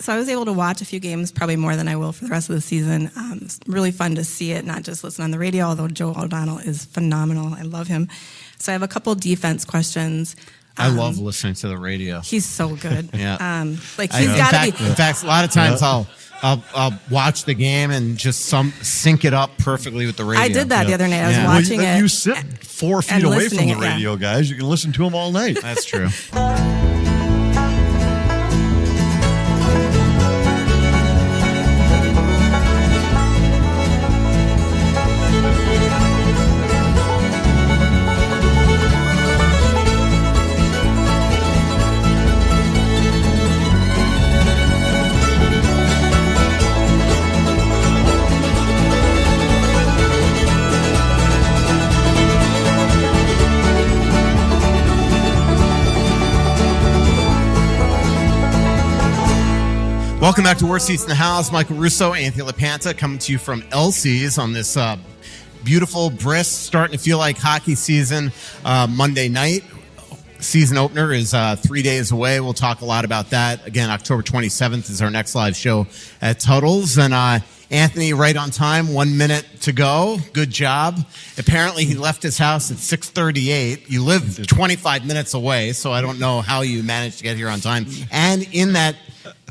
So I was able to watch a few games, probably more than I will for the rest of the season. It's really fun to see it, not just listen on the radio, although Joe O'Donnell is phenomenal. I love him. So I have a couple defense questions. I love listening to the radio. He's so good. Yeah. He's got to be. In fact, a lot of times I'll watch the game and just sync it up perfectly with the radio. I did that the other night. I was watching it. You sit 4 feet away from the radio, guys. You can listen to them all night. That's true. Welcome back to Worst Seats in the House. Michael Russo, Anthony LaPanta, coming to you from LC's on this beautiful, brisk, starting to feel like hockey season Monday night. Season opener is 3 days away. We'll talk a lot about that. Again, October 27th is our next live show at Tuttle's. And Anthony, right on time, 1 minute to go. Good job. Apparently, he left his house at 6:38. You live 25 minutes away, so I don't know how you managed to get here on time. And in that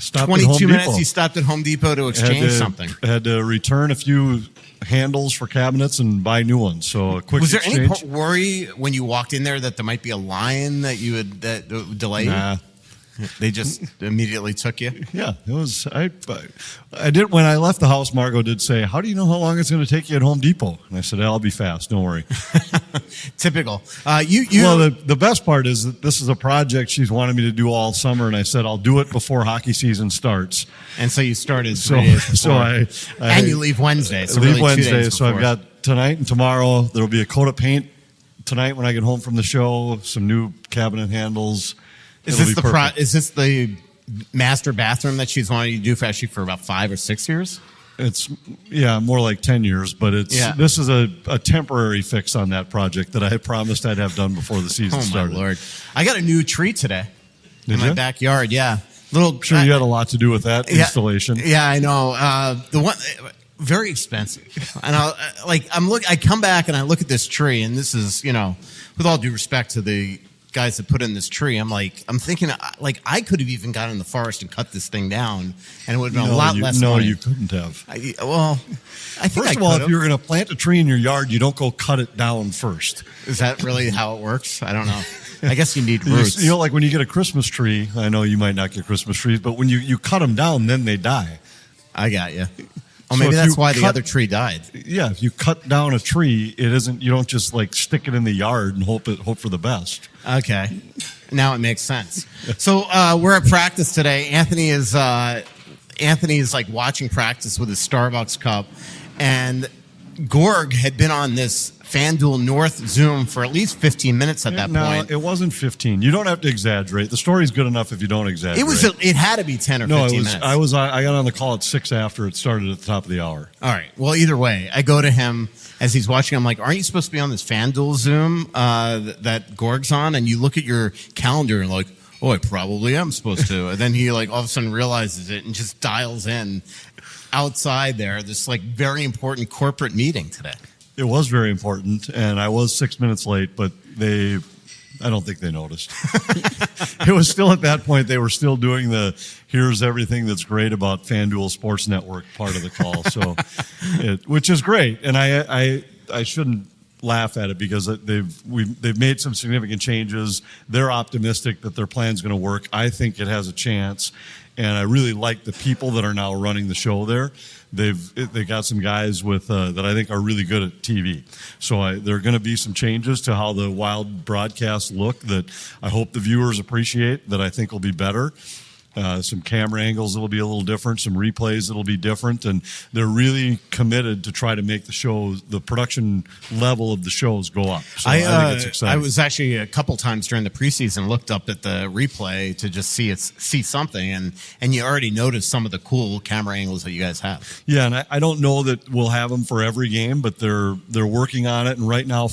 22 minutes, he stopped at Home Depot to exchange something. Had to return a few handles for cabinets and buy new ones. So a quick Was there exchange. any worry when you walked in there that there might be a line that would delay you? Nah. They just immediately took you? Yeah, it was. I did when I left the house. Margot did say, "How do you know how long it's going to take you at Home Depot?" And I said, "I'll be fast. Don't worry." Typical. Well, the best part is that this is a project she's wanted me to do all summer, and I said I'll do it before hockey season starts. And so you started 3 days before. And you leave Wednesday. So leave really Wednesday. 2 days so before. I've got tonight and tomorrow. There'll be a coat of paint tonight when I get home from the show. Some new cabinet handles. Is this the master bathroom that she's wanted you to do for about 5 or 6 years? It's more like 10 years, but this is a temporary fix on that project that I had promised I'd have done before the season started. Oh my Lord! I got a new tree today in my backyard. Yeah, I'm sure you had a lot to do with that installation. Yeah, I know. The one very expensive, and I come back and I look at this tree, and this is with all due respect to the guys that put in this tree, I'm thinking, I could have even gone in the forest and cut this thing down, and it would have been a lot less money. No, you couldn't have. I think first of all, if you're going to plant a tree in your yard, you don't go cut it down first. Is that really how it works? I don't know. I guess you need roots. Like when you get a Christmas tree, I know you might not get Christmas trees, but when you cut them down, then they die. I got you. Oh, maybe that's why the other tree died. Yeah, if you cut down a tree, it isn't. You don't just stick it in the yard and hope for the best. Okay, now it makes sense. So we're at practice today. Anthony is watching practice with his Starbucks cup, and Gorg had been on this FanDuel North Zoom for at least 15 minutes at that point. No, it wasn't 15. You don't have to exaggerate. The story's good enough if you don't exaggerate. It had to be 10 or 15 minutes. I got on the call at 6 after it started at the top of the hour. All right. Well, either way, I go to him as he's watching. I'm like, aren't you supposed to be on this FanDuel Zoom that Gorg's on? And you look at your calendar and like, oh, I probably am supposed to. And then he all of a sudden realizes it and just dials in outside there, this very important corporate meeting today. It was very important, and I was 6 minutes late, but I don't think they noticed. It was still at that point, they were still doing here's everything that's great about FanDuel Sports Network part of the call, which is great. And I shouldn't laugh at it because they've made some significant changes. They're optimistic that their plan's going to work. I think it has a chance, and I really like the people that are now running the show there. They got some guys with that I think are really good at TV. So there are going to be some changes to how the Wild broadcasts look that I hope the viewers appreciate, that I think will be better. Some camera angles that will be a little different, some replays that will be different, and they're really committed to try to make the production level of the shows go up. So I think it's exciting. I was actually a couple times during the preseason looked up at the replay to just see something, and you already noticed some of the cool camera angles that you guys have. Yeah, and I don't know that we'll have them for every game, but they're working on it, and right now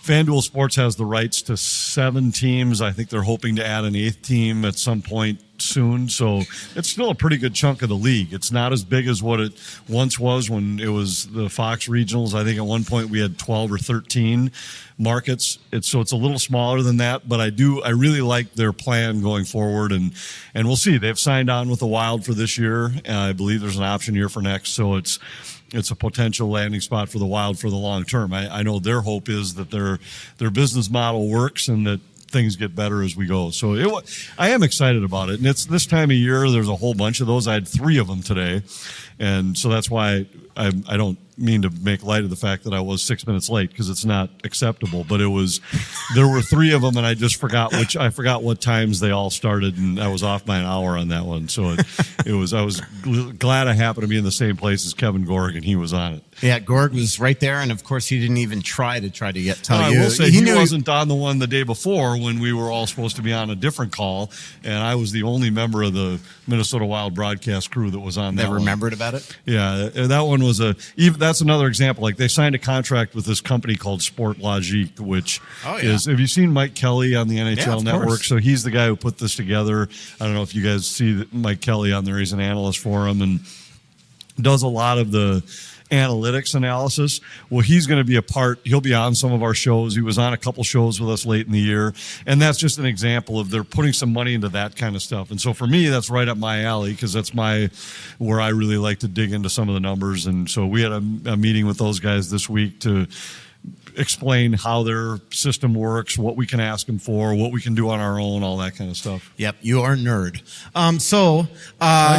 FanDuel Sports has the rights to 7 teams. I think they're hoping to add an 8th team at some point soon. So it's still a pretty good chunk of the league. It's not as big as what it once was when it was the Fox regionals. I think at one point we had 12 or 13 markets. It's a little smaller than that, but I really like their plan going forward, and we'll see. They've signed on with the Wild for this year. I believe there's an option year for next, so it's a potential landing spot for the Wild for the long term. I know their hope is that their business model works and that things get better as we go. So I am excited about it. And it's this time of year, there's a whole bunch of those. I had 3 of them today. And so that's why I don't mean to make light of the fact that I was 6 minutes late, because it's not acceptable. But there were 3 of them, and I just forgot what times they all started, and I was off by an hour on that one. So I was glad I happened to be in the same place as Kevin Gorg, and he was on it. Yeah, Gorg was right there, and of course he didn't even try to tell you. I will say he wasn't on the one the day before when we were all supposed to be on a different call, and I was the only member of the Minnesota Wild broadcast crew that was on that one. Remembered about it? Yeah, that one was that's another example. Like, they signed a contract with this company called Sport Logique, which is, have you seen Mike Kelly on the NHL Network? Course. So he's the guy who put this together. I don't know if you guys see Mike Kelly on there. He's an analyst for him and does a lot of the analytics analysis. Well, he's going to be he'll be on some of our shows. He was on a couple shows with us late in the year. And that's just an example of they're putting some money into that kind of stuff. And so for me, that's right up my alley, because that's where I really like to dig into some of the numbers. And so we had a meeting with those guys this week to explain how their system works, what we can ask them for, what we can do on our own, all that kind of stuff. Yep, you are a nerd. I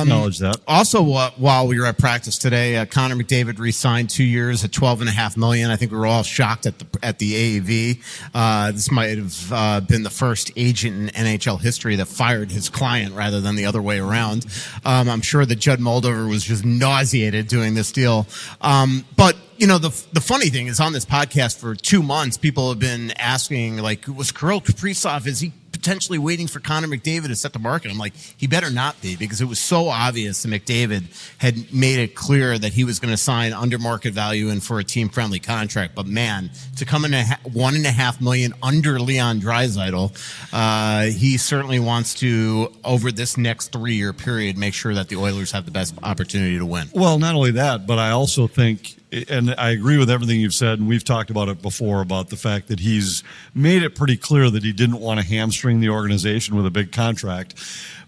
acknowledge that. Also, while we were at practice today, Connor McDavid re-signed 2 years at $12.5 million. I think we were all shocked at the AAV. This might have been the first agent in NHL history that fired his client rather than the other way around. I'm sure that Judd Moldover was just nauseated doing this deal. But the funny thing is, on this podcast for 2 months, people have been asking, like, was Kirill Kaprizov, is he potentially waiting for Connor McDavid to set the market? I'm like, he better not be, because it was so obvious that McDavid had made it clear that he was going to sign under market value and for a team-friendly contract. But man, to come in $1.5 million under Leon Draisaitl, he certainly wants to, over this next 3-year period, make sure that the Oilers have the best opportunity to win. Well, not only that, but I also think, and I agree with everything you've said, and we've talked about it before, about the fact that he's made it pretty clear that he didn't want to hamstring the organization with a big contract.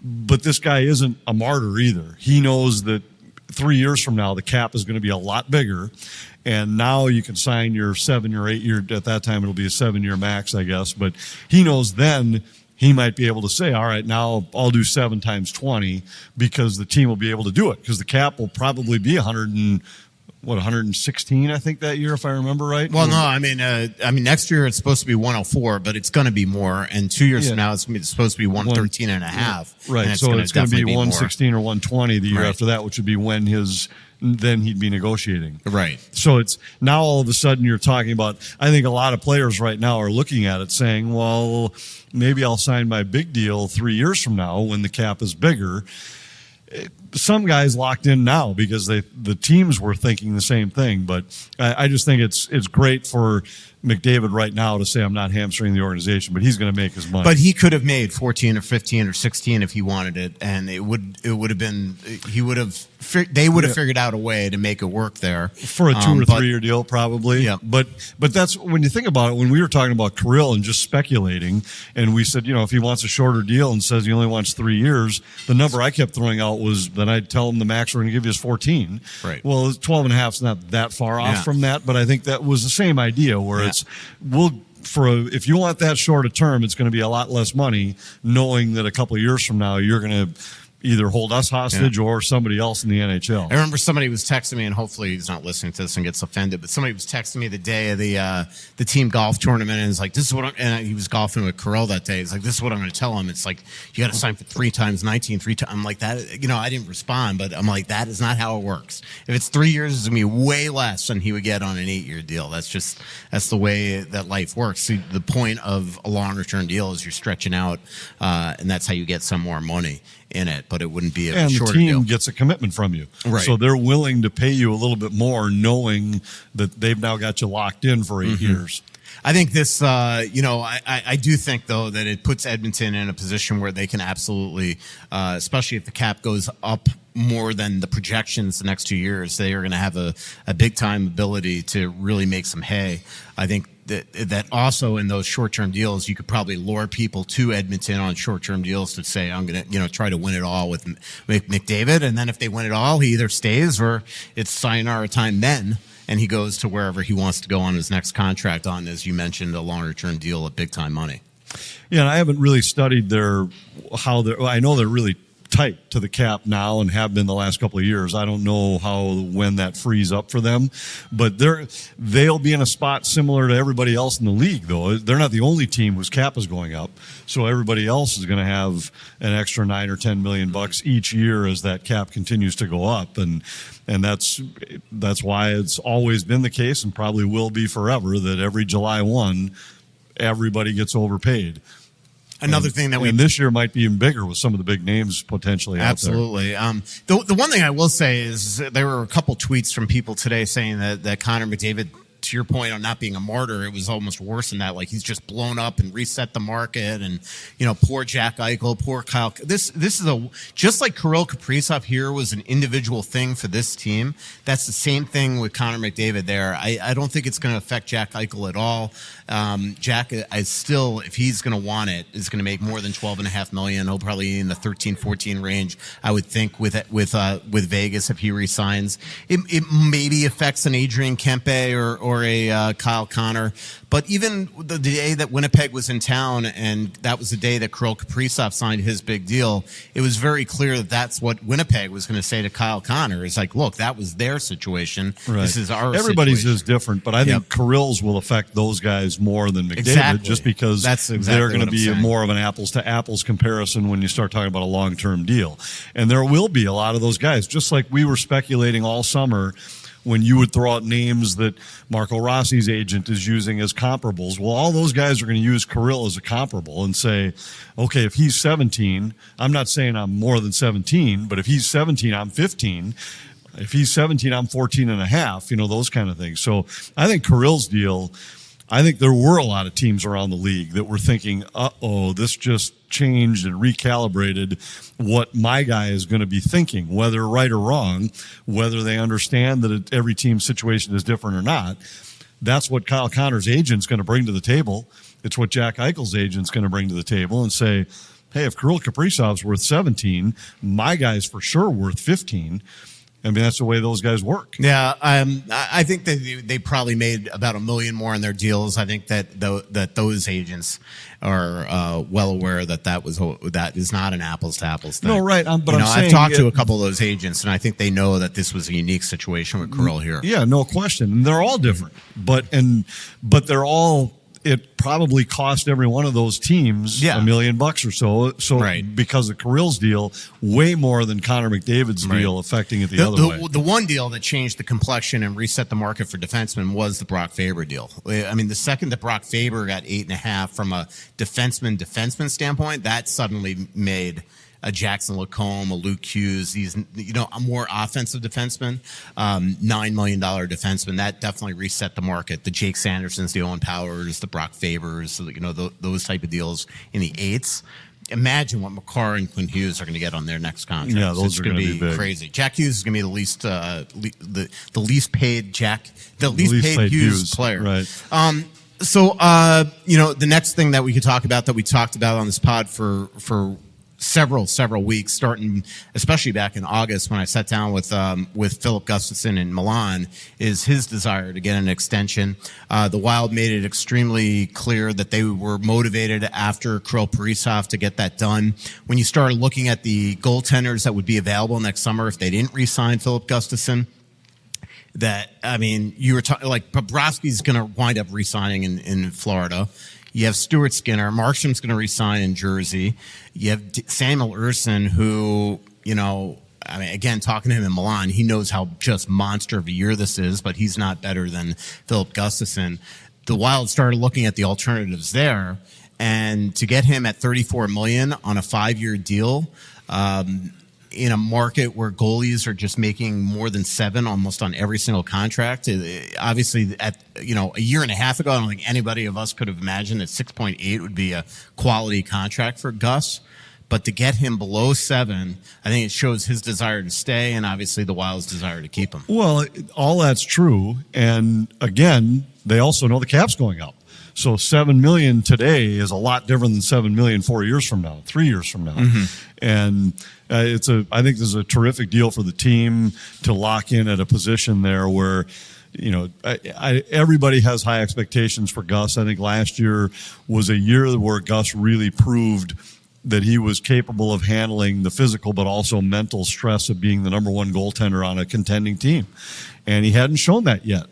But this guy isn't a martyr either. He knows that 3 years from now, the cap is going to be a lot bigger. And now you can sign your 7 or 8 year, at that time it'll be a 7-year max, I guess. But he knows then he might be able to say, all right, now I'll do 7 times 20, because the team will be able to do it, because the cap will probably be 116, I think, that year, if I remember right. Well, no, I mean, next year it's supposed to be 104, but it's going to be more. And 2 years from now, it's supposed to be 113 and a half. Right. And so it's going to be 116 or 120 the year after that, which would be when then he'd be negotiating. Right. So it's now all of a sudden you're talking about, I think a lot of players right now are looking at it saying, well, maybe I'll sign my big deal 3 years from now when the cap is bigger. Some guys locked in now because the teams were thinking the same thing. But I just think it's great for McDavid right now to say, I'm not hamstringing the organization, but he's going to make his money. But he could have made 14 or 15 or 16 if he wanted it, and they would have figured out a way to make it work there for a 2 or 3 year deal, probably. Yeah. But that's, when you think about it, when we were talking about Kirill and just speculating, and we said, if he wants a shorter deal and says he only wants 3 years, the number I kept throwing out was that I'd tell him the max we're going to give you is 14. Right. Well, 12 and a half is not that far off from that, but I think that was the same idea where if you want that short a term, it's going to be a lot less money, knowing that a couple of years from now you're going to either hold us hostage or somebody else in the NHL. I remember somebody was texting me, and hopefully he's not listening to this and gets offended, but somebody was texting me the day of the team golf tournament, and it's like, this is what and he was golfing with Kirill that day. It's like, this is what I'm going to tell him. It's like, you got to sign for 3 times 19, 3 times. I'm like, that, I didn't respond, but I'm like, that is not how it works. If it's 3 years, it's going to be way less than he would get on an 8-year deal. That's the way that life works. See, the point of a longer term deal is you're stretching out, and that's how you get some more money in it, but it wouldn't be a shorter deal. And the team gets a commitment from you. Right. So they're willing to pay you a little bit more, knowing that they've now got you locked in for 8 years. I think this, I do think, though, that it puts Edmonton in a position where they can absolutely, especially if the cap goes up more than the projections the next 2 years, they are going to have a big-time ability to really make some hay. I think that also in those short-term deals, you could probably lure people to Edmonton on short-term deals to say, I'm going to, try to win it all with McDavid. And then if they win it all, he either stays or it's sayonara time then. And he goes to wherever he wants to go on his next contract on, as you mentioned, a longer-term deal at big-time money. Yeah, and I haven't really studied I know they're really tight to the cap now and have been the last couple of years. I don't know when that frees up for them, but they'll be in a spot similar to everybody else in the league, though. They're not the only team whose cap is going up, so everybody else is going to have an extra $9 or $10 million each year as that cap continues to go up, and that's why it's always been the case and probably will be forever that every July 1 everybody gets overpaid. Another thing that and this year might be even bigger with some of the big names potentially absolutely. out there. The one thing I will say is there were a couple tweets from people today saying that Connor McDavid, to your point on not being a martyr, it was almost worse than that. Like he's just blown up and reset the market, and poor Jack Eichel, poor Kyle. This is just like Kirill Kaprizov here was an individual thing for this team. That's the same thing with Connor McDavid there. I don't think it's going to affect Jack Eichel at all. Jack is still, if he's going to want it, is going to make more than $12.5 million. He'll probably be in the 13-14 range, I would think, with Vegas if he resigns. It maybe affects an Adrian Kempe or a Kyle Connor. But even the day that Winnipeg was in town, and that was the day that Kirill Kaprizov signed his big deal, it was very clear that that's what Winnipeg was going to say to Kyle Connor. It's like, look, that was their situation. Right. This is our Everybody's situation. is different, but I think Kirill's will affect those guys more than McDavid, just because they're going to be more of an apples-to-apples comparison when you start talking about a long-term deal. And there will be a lot of those guys, just like we were speculating all summer when you would throw out names that Marco Rossi's agent is using as comparables. Well, all those guys are going to use Kirill as a comparable and say, okay, if he's 17, I'm not saying I'm more than 17, but if he's 17, I'm 15. If he's 17, I'm 14 and a half, those kind of things. So I think Kirill's deal, I think there were a lot of teams around the league that were thinking, this just changed and recalibrated what my guy is going to be thinking, whether right or wrong, whether they understand that every team's situation is different or not. That's what Kyle Connor's agent's going to bring to the table. It's what Jack Eichel's agent's going to bring to the table and say, hey, if Kirill Kaprizov's worth 17, my guy's for sure worth 15. I mean, that's the way those guys work. Yeah, I think that they probably made about $1 million more on their deals. I think that those agents are well aware that is not an apples to apples thing. No, right. But I've talked to a couple of those agents, and I think they know that this was a unique situation with Kirill here. Yeah, no question. And they're all different, but they're all. It probably cost every one of those teams $1 million or so. So right. Because of Kirill's deal, way more than Connor McDavid's deal affecting it the other way. The one deal that changed the complexion and reset the market for defensemen was the Brock Faber deal. I mean, the second that Brock Faber got 8.5 from a defenseman standpoint, that suddenly made a Jackson Lacombe, a Luke Hughes, these, a more offensive defenseman, $9 million defenseman. That definitely reset the market. The Jake Sandersons, the Owen Powers, the Brock Fabers, those type of deals in the eights. Imagine what McCarr and Quinn Hughes are going to get on their next contract. Yeah, those are going to be big. Crazy. Jack Hughes is going to be the least paid Hughes player. Right. So the next thing that we could talk about that we talked about on this pod for several weeks, starting especially back in August when I sat down with Philip Gustafson in Milan, is his desire to get an extension. The Wild made it extremely clear that they were motivated after Kirill Kaprizov to get that done. When you started looking at the goaltenders that would be available next summer if they didn't re-sign Philip Gustafson, you were talking like Bobrovsky's going to wind up re-signing in Florida. You have Stuart Skinner. Markstrom's going to resign in Jersey. You have Samuel Ersson, who, again, talking to him in Milan, he knows how just monster of a year this is, but he's not better than Philip Gustafson. The Wild started looking at the alternatives there, and to get him at $34 million on a 5-year deal, in a market where goalies are just making more than 7 almost on every single contract. Obviously, at a year and a half ago, I don't think anybody of us could have imagined that 6.8 would be a quality contract for Gus. But to get him below 7, I think it shows his desire to stay and obviously the Wild's desire to keep him. Well, all that's true. And again, they also know the cap's going up. So $7 million today is a lot different than $7 million 4 years from now, 3 years from now. And I think this is a terrific deal for the team to lock in at a position there where, everybody has high expectations for Gus. I think last year was a year where Gus really proved that he was capable of handling the physical but also mental stress of being the number one goaltender on a contending team. And he hadn't shown that yet.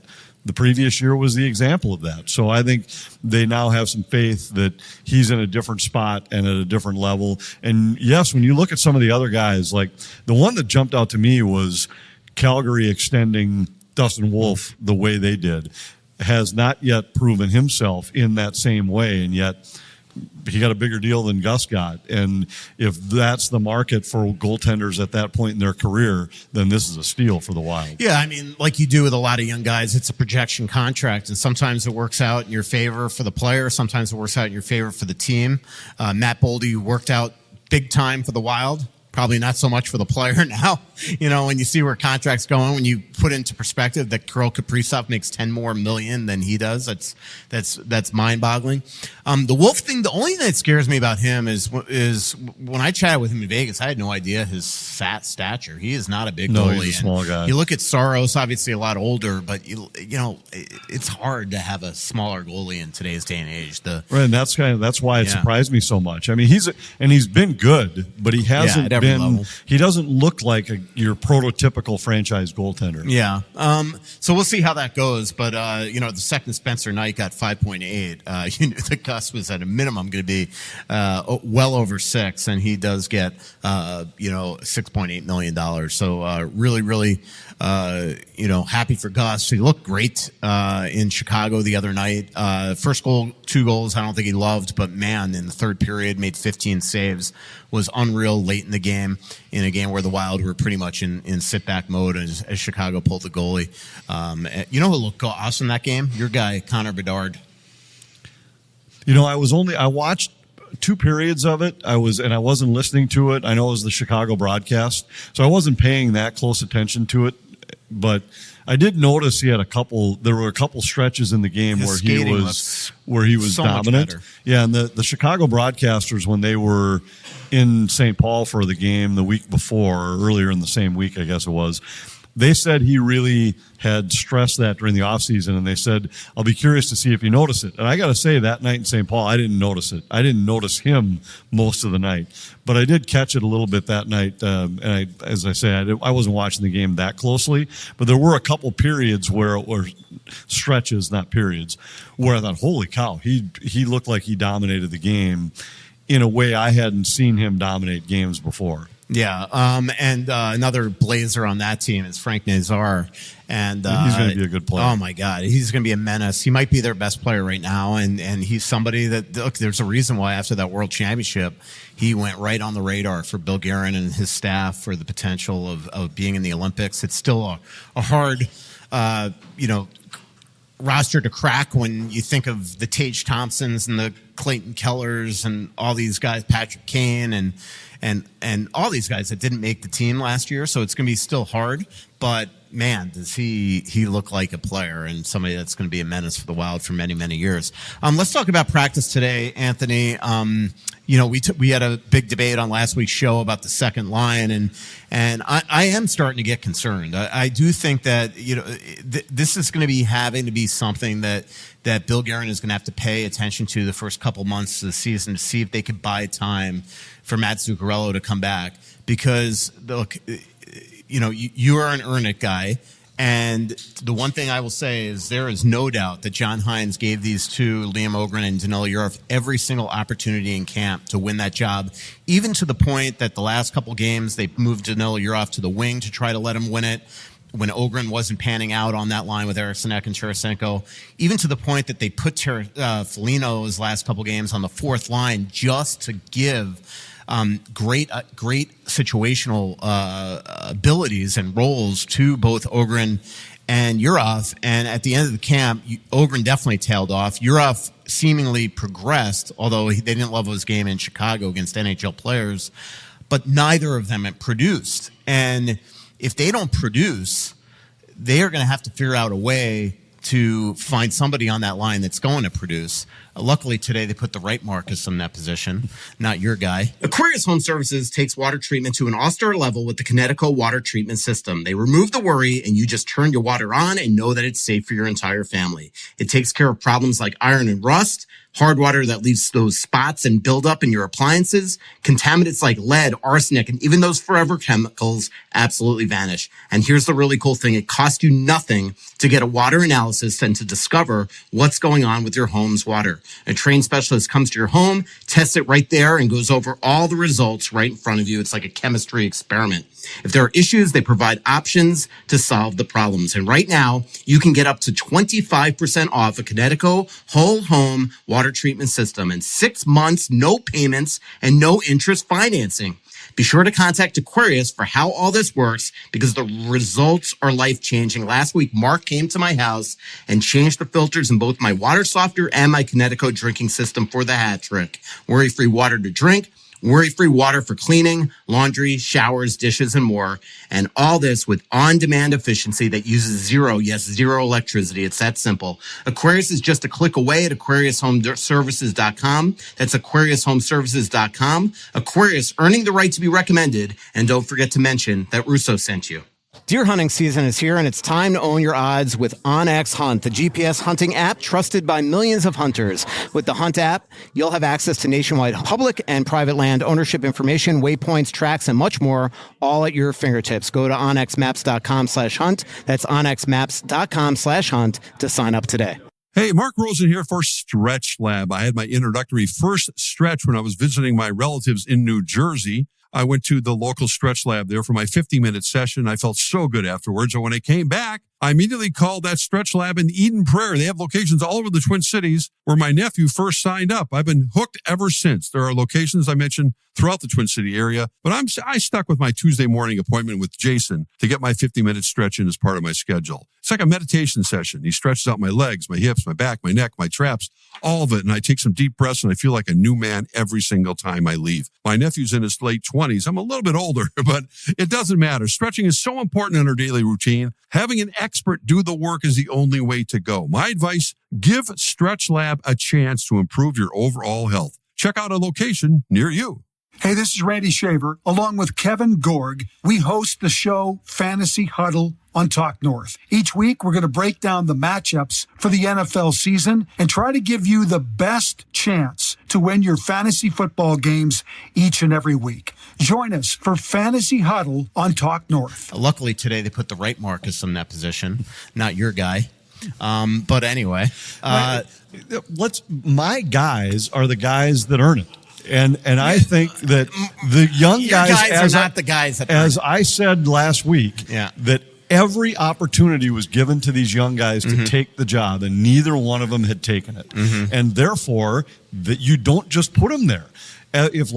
The previous year was the example of that. So I think they now have some faith that he's in a different spot and at a different level. And yes, when you look at some of the other guys, like the one that jumped out to me was Calgary extending Dustin Wolf the way they did, has not yet proven himself in that same way. And yet he got a bigger deal than Gus got. And if that's the market for goaltenders at that point in their career, then this is a steal for the Wild. Yeah, I mean, like you do with a lot of young guys, it's a projection contract, and sometimes it works out in your favor for the player, sometimes it works out in your favor for the team. Matt Boldy worked out big time for the Wild. Probably not so much for the player now. When you see where contracts going, when you put into perspective that Kirill Kaprizov makes $10 more million than he does, that's mind-boggling. The Wolf thing, the only thing that scares me about him is when I chatted with him in Vegas, I had no idea his fat stature. He is not a big goalie. He's a small guy. You look at Saros, obviously a lot older, but it's hard to have a smaller goalie in today's day and age. Right, and that's why it surprised me so much. I mean, he's been good, but he hasn't been. Level. He doesn't look like your prototypical franchise goaltender. Yeah. So we'll see how that goes. But, the second Spencer Knight got 5.8. You knew that Gus was at a minimum going to be well over 6, and he does get, $6.8 million. So really, really, happy for Gus. He looked great in Chicago the other night. First goal, 2 goals, I don't think he loved, but man, in the third period, made 15 saves, was unreal late in the game, in a game where the Wild were pretty much in sit-back mode as Chicago pulled the goalie. Who looked awesome that game? Your guy, Connor Bedard. I watched 2 periods of it. I wasn't listening to it. I know it was the Chicago broadcast, so I wasn't paying that close attention to it. But I did notice there were a couple stretches in the game where he was so dominant. Yeah, and the Chicago broadcasters, when they were in St. Paul for the game the week before, or earlier in the same week, I guess it was, they said he really had stressed that during the offseason, and they said, I'll be curious to see if you notice it. And I got to say, that night in St. Paul, I didn't notice it. I didn't notice him most of the night. But I did catch it a little bit that night. And as I say, I wasn't watching the game that closely, but there were a couple periods or stretches, not periods, where I thought, holy cow, he looked like he dominated the game in a way I hadn't seen him dominate games before. Yeah, and another Blazer on that team is Frank Nazar, and he's going to be a good player. Oh my God, he's going to be a menace. He might be their best player right now, and he's somebody that there's a reason why after that World Championship, he went right on the radar for Bill Guerin and his staff for the potential of being in the Olympics. It's still a hard, roster to crack when you think of the Tage Thompsons and the Clayton Kellers and all these guys, Patrick Kane and all these guys that didn't make the team last year. So it's going to be still hard, but man, does he look like a player and somebody that's going to be a menace for the Wild for many, many years. Let's talk about practice today, Anthony. We had a big debate on last week's show about the second line, and I am starting to get concerned. I do think that this is going to be having to be something that Bill Guerin is going to have to pay attention to the first couple months of the season to see if they could buy time for Matt Zuccarello to come back. Because look, you are an earn it guy. And the one thing I will say is there is no doubt that John Hines gave these two, Liam Ohgren and Danilo Yurov, every single opportunity in camp to win that job, even to the point that the last couple games they moved Danilo Yurov to the wing to try to let him win it. when Ohgren wasn't panning out on that line with Eriksson Ek and Tarasenko, even to the point that they put Foligno's last couple games on the fourth line just to give great situational abilities and roles to both Ohgren and Yurov. And at the end of the camp, Ohgren definitely tailed off. Yurov seemingly progressed, although they didn't love his game in Chicago against NHL players, but neither of them had produced. And if they don't produce, they are going to have to figure out a way to find somebody on that line that's going to produce. Luckily today they put the right Marcus in that position, not your guy. Aquarius Home Services takes water treatment to an all-star level with the Connecticut water treatment system. They remove the worry and you just turn your water on and know that it's safe for your entire family. It takes care of problems like iron and rust, hard water that leaves those spots and buildup in your appliances, contaminants like lead, arsenic, and even those forever chemicals absolutely vanish. And here's the really cool thing. It costs you nothing to get a water analysis and to discover what's going on with your home's water. A trained specialist comes to your home, tests it right there, and goes over all the results right in front of you. It's like a chemistry experiment. If there are issues, they provide options to solve the problems. And right now, you can get up to 25% off a Connecticut whole home water treatment system and 6 months, no payments, and no interest financing. Be sure to contact Aquarius for how all this works because the results are life-changing. Last week, Mark came to my house and changed the filters in both my water softener and my Connecticut drinking system for the hat trick. Worry-free water to drink, worry-free water for cleaning, laundry, showers, dishes, and more. And all this with on-demand efficiency that uses zero electricity. It's that simple. Aquarius is just a click away at AquariusHomeservices.com. That's AquariusHomeservices.com. Aquarius, earning the right to be recommended. And don't forget to mention that Russo sent you. Deer hunting season is here, and it's time to own your odds with OnX Hunt, the GPS hunting app trusted by millions of hunters. With the Hunt app, you'll have access to nationwide public and private land ownership information, waypoints, tracks, and much more, all at your fingertips. Go to onxmaps.com/hunt. That's onxmaps.com/hunt to sign up today. Hey, Mark Rosen here for Stretch Lab. I had my introductory first stretch when I was visiting my relatives in New Jersey. I went to the local stretch lab there for my 50-minute session. I felt so good afterwards. And when I came back, I immediately called that stretch lab in Eden Prairie. They have locations all over the Twin Cities where my nephew first signed up. I've been hooked ever since. There are locations I mentioned throughout the Twin City area, but I stuck with my Tuesday morning appointment with Jason to get my 50-minute stretch in as part of my schedule. It's like a meditation session. He stretches out my legs, my hips, my back, my neck, my traps, all of it. And I take some deep breaths and I feel like a new man every single time I leave. My nephew's in his late 20s. I'm a little bit older, but it doesn't matter. Stretching is so important in our daily routine. Having an expert do the work is the only way to go. My advice, give Stretch Lab a chance to improve your overall health. Check out a location near you. Hey, this is Randy Shaver. Along with Kevin Gorg, we host the show Fantasy Huddle on Talk North. Each week, we're going to break down the matchups for the NFL season and try to give you the best chance to win your fantasy football games each and every week. Join us for Fantasy Huddle on Talk North. Luckily today they put the right Marcus in that position, not your guy. But anyway, my guys are the guys that earn it. And I think that the young guys are not the guys that as I said last week, that every opportunity was given to these young guys to take the job, and neither one of them had taken it. And therefore, that you don't just put them there. If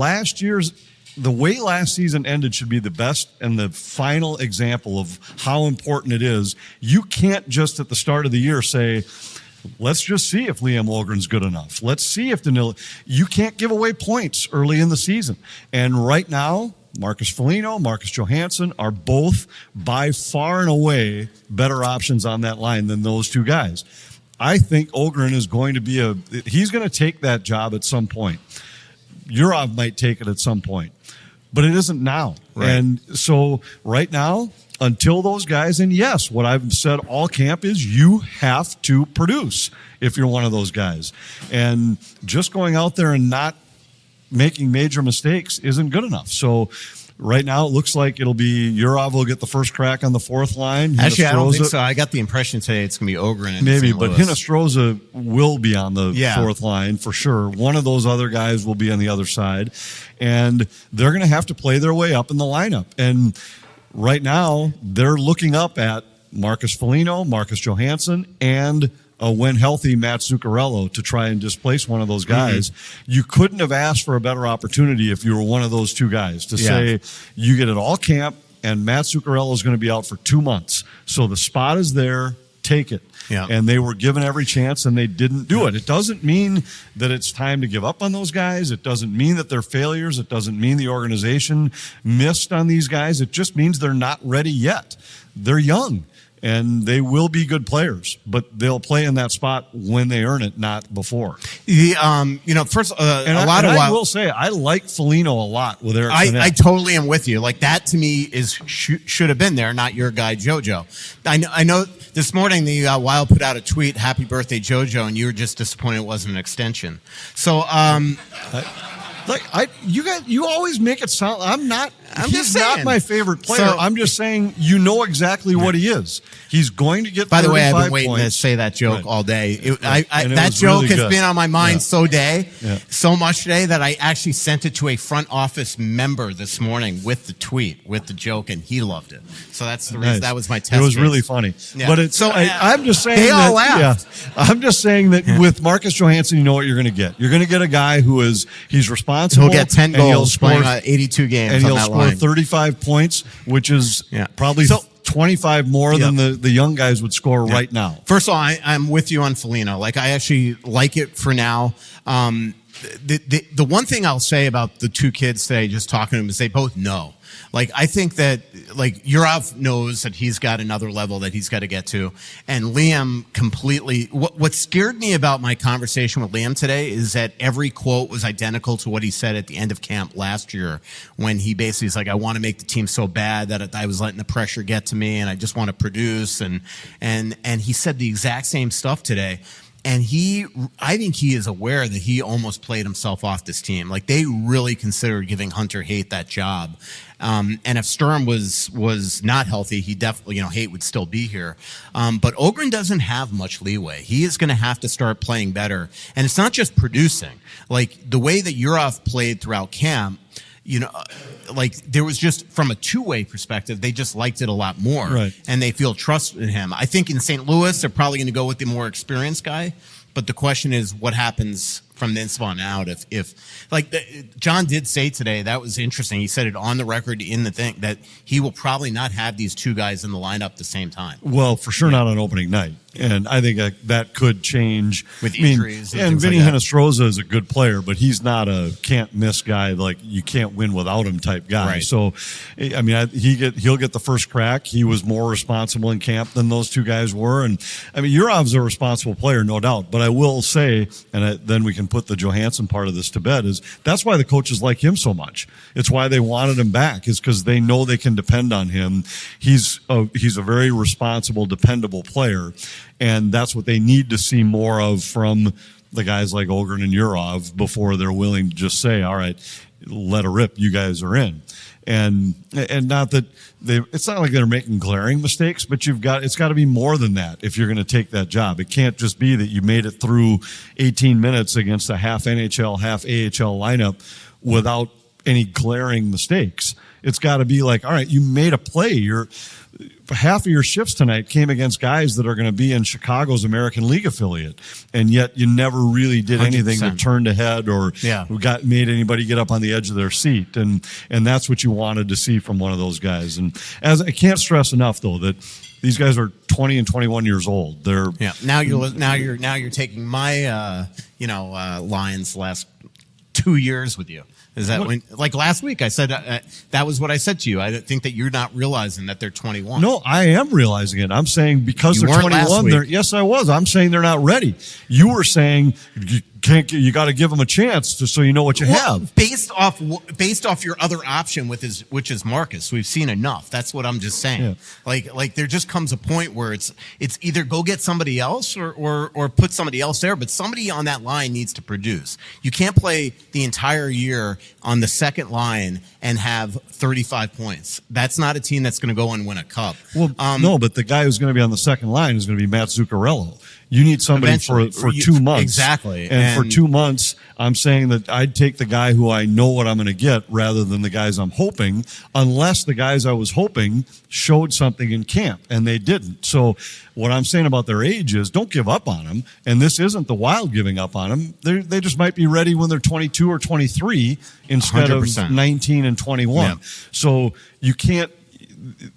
the way last season ended should be the best and the final example of how important it is, you can't just at the start of the year say, let's just see if Liam Ohgren's good enough. Let's see if you can't give away points early in the season. And right now, Marcus Foligno, Marcus Johansson are both by far and away better options on that line than those two guys. I think Ohgren is going to be he's going to take that job at some point. Yurov might take it at some point, but it isn't now. Right. And so right now, until those guys, and yes, what I've said all camp is you have to produce if you're one of those guys. And just going out there and not making major mistakes isn't good enough. So right now it looks like it'll be Yurov will get the first crack on the fourth line. Actually, I don't think so. I got the impression today it's going to be Ohgren and maybe, St. but Louis. Hinostroza will be on the fourth line for sure. One of those other guys will be on the other side, and they're going to have to play their way up in the lineup. And right now they're looking up at Marcus Foligno, Marcus Johansson, and when healthy, Matt Zuccarello to try and displace one of those guys. You couldn't have asked for a better opportunity if you were one of those two guys to say you get it all camp and Matt Zuccarello is going to be out for 2 months. So the spot is there. Take it. Yeah. And they were given every chance and they didn't do it. It doesn't mean that it's time to give up on those guys. It doesn't mean that they're failures. It doesn't mean the organization missed on these guys. It just means they're not ready yet. They're young. And they will be good players, but they'll play in that spot when they earn it, not before. First, I will say, I like Foligno a lot with Eric Sinet. I totally am with you. Like, that to me is should have been there, not your guy JoJo. I know this morning the Wild put out a tweet, "Happy birthday, JoJo," and you were just disappointed it wasn't an extension. So, you always make it sound. He's just saying. not my favorite player. So, I'm just saying you know exactly what he is. He's going to get. By the way, I've been 35 waiting to points. say that joke all day. That joke really has good. been on my mind so much today that I actually sent it to a front office member this morning with the tweet, with the joke, and he loved it. So that's the reason. Nice. That was my test. It was case. really funny. Yeah. But it's I'm just saying they all that, laughed. Yeah, I'm just saying that with Marcus Johansson, you know what you're going to get. You're going to get a guy he's responsible. He'll get 10 and he'll goals score, playing 82 games and on he'll that score line. 35 points, which is probably 25 more than the young guys would score right now. First of all, I'm with you on Foligno. Like, I actually like it for now. The one thing I'll say about the two kids today, just talking to them, is they both know. Like, I think that, like, Yurov knows that he's got another level that he's got to get to. And Liam completely, what scared me about my conversation with Liam today is that every quote was identical to what he said at the end of camp last year, when he basically is like, I want to make the team so bad that I was letting the pressure get to me and I just want to produce. And he said the exact same stuff today. And I think he is aware that he almost played himself off this team. Like, they really considered giving Hunter Haight that job. And if Sturm was not healthy, he definitely, Haight would still be here. But Ohgren doesn't have much leeway. He is going to have to start playing better. And it's not just producing. Like, the way that Yurov played throughout camp, like, there was just, from a two-way perspective, they just liked it a lot more. Right. And they feel trust in him. I think in St. Louis, they're probably going to go with the more experienced guy. But the question is, what happens from this on out? John did say today, that was interesting. He said it on the record in the thing that he will probably not have these two guys in the lineup at the same time. Well, for sure not on opening night. And I think that could change with injuries. And Vinny Hinostroza is a good player, but he's not a can't miss guy. Like, you can't win without him type guy. Right. So, I mean, he'll get the first crack. He was more responsible in camp than those two guys were. And I mean, Yurov's a responsible player, no doubt. But I will say, and then we can put the Johansson part of this to bed, is that's why the coaches like him so much. It's why they wanted him back, is because they know they can depend on him. He's a very responsible, dependable player. And that's what they need to see more of from the guys like Ohgren and Yurov before they're willing to just say, all right, let her rip, you guys are in. And not that it's not like they're making glaring mistakes, but it's got to be more than that if you're going to take that job. It can't just be that you made it through 18 minutes against a half NHL, half AHL lineup without any glaring mistakes. It's got to be like, all right, you made a play. Half of your shifts tonight came against guys that are going to be in Chicago's American League affiliate, and yet you never really did anything 100%. that turned ahead or made anybody get up on the edge of their seat, and that's what you wanted to see from one of those guys. And as I can't stress enough, though, that these guys are 20 and 21 years old. They're Now you're taking my Lions last 2 years with you. Is that when, like last week, I said that was what I said to you. I think that you're not realizing that they're 21. No, I am realizing it. I'm saying because You they're weren't last 21, week. yes, I was. I'm saying they're not ready. You were saying you got to give them a chance so you know what you have. Based off your other option which is Marcus. We've seen enough. That's what I'm just saying. Yeah. Like there just comes a point where it's either go get somebody else or put somebody else there, but somebody on that line needs to produce. You can't play the entire year on the second line and have 35 points. That's not a team that's going to go and win a cup. Well, no, but the guy who's going to be on the second line is going to be Matt Zuccarello. You need somebody Eventually. for 2 months. Exactly. And for 2 months, I'm saying that I'd take the guy who I know what I'm going to get rather than the guys I'm hoping, unless the guys I was hoping showed something in camp, and they didn't. So what I'm saying about their age is don't give up on them. And this isn't the Wild giving up on them. They just might be ready when they're 22 or 23 instead 100%. of 19 and 21. Yeah. So you can't,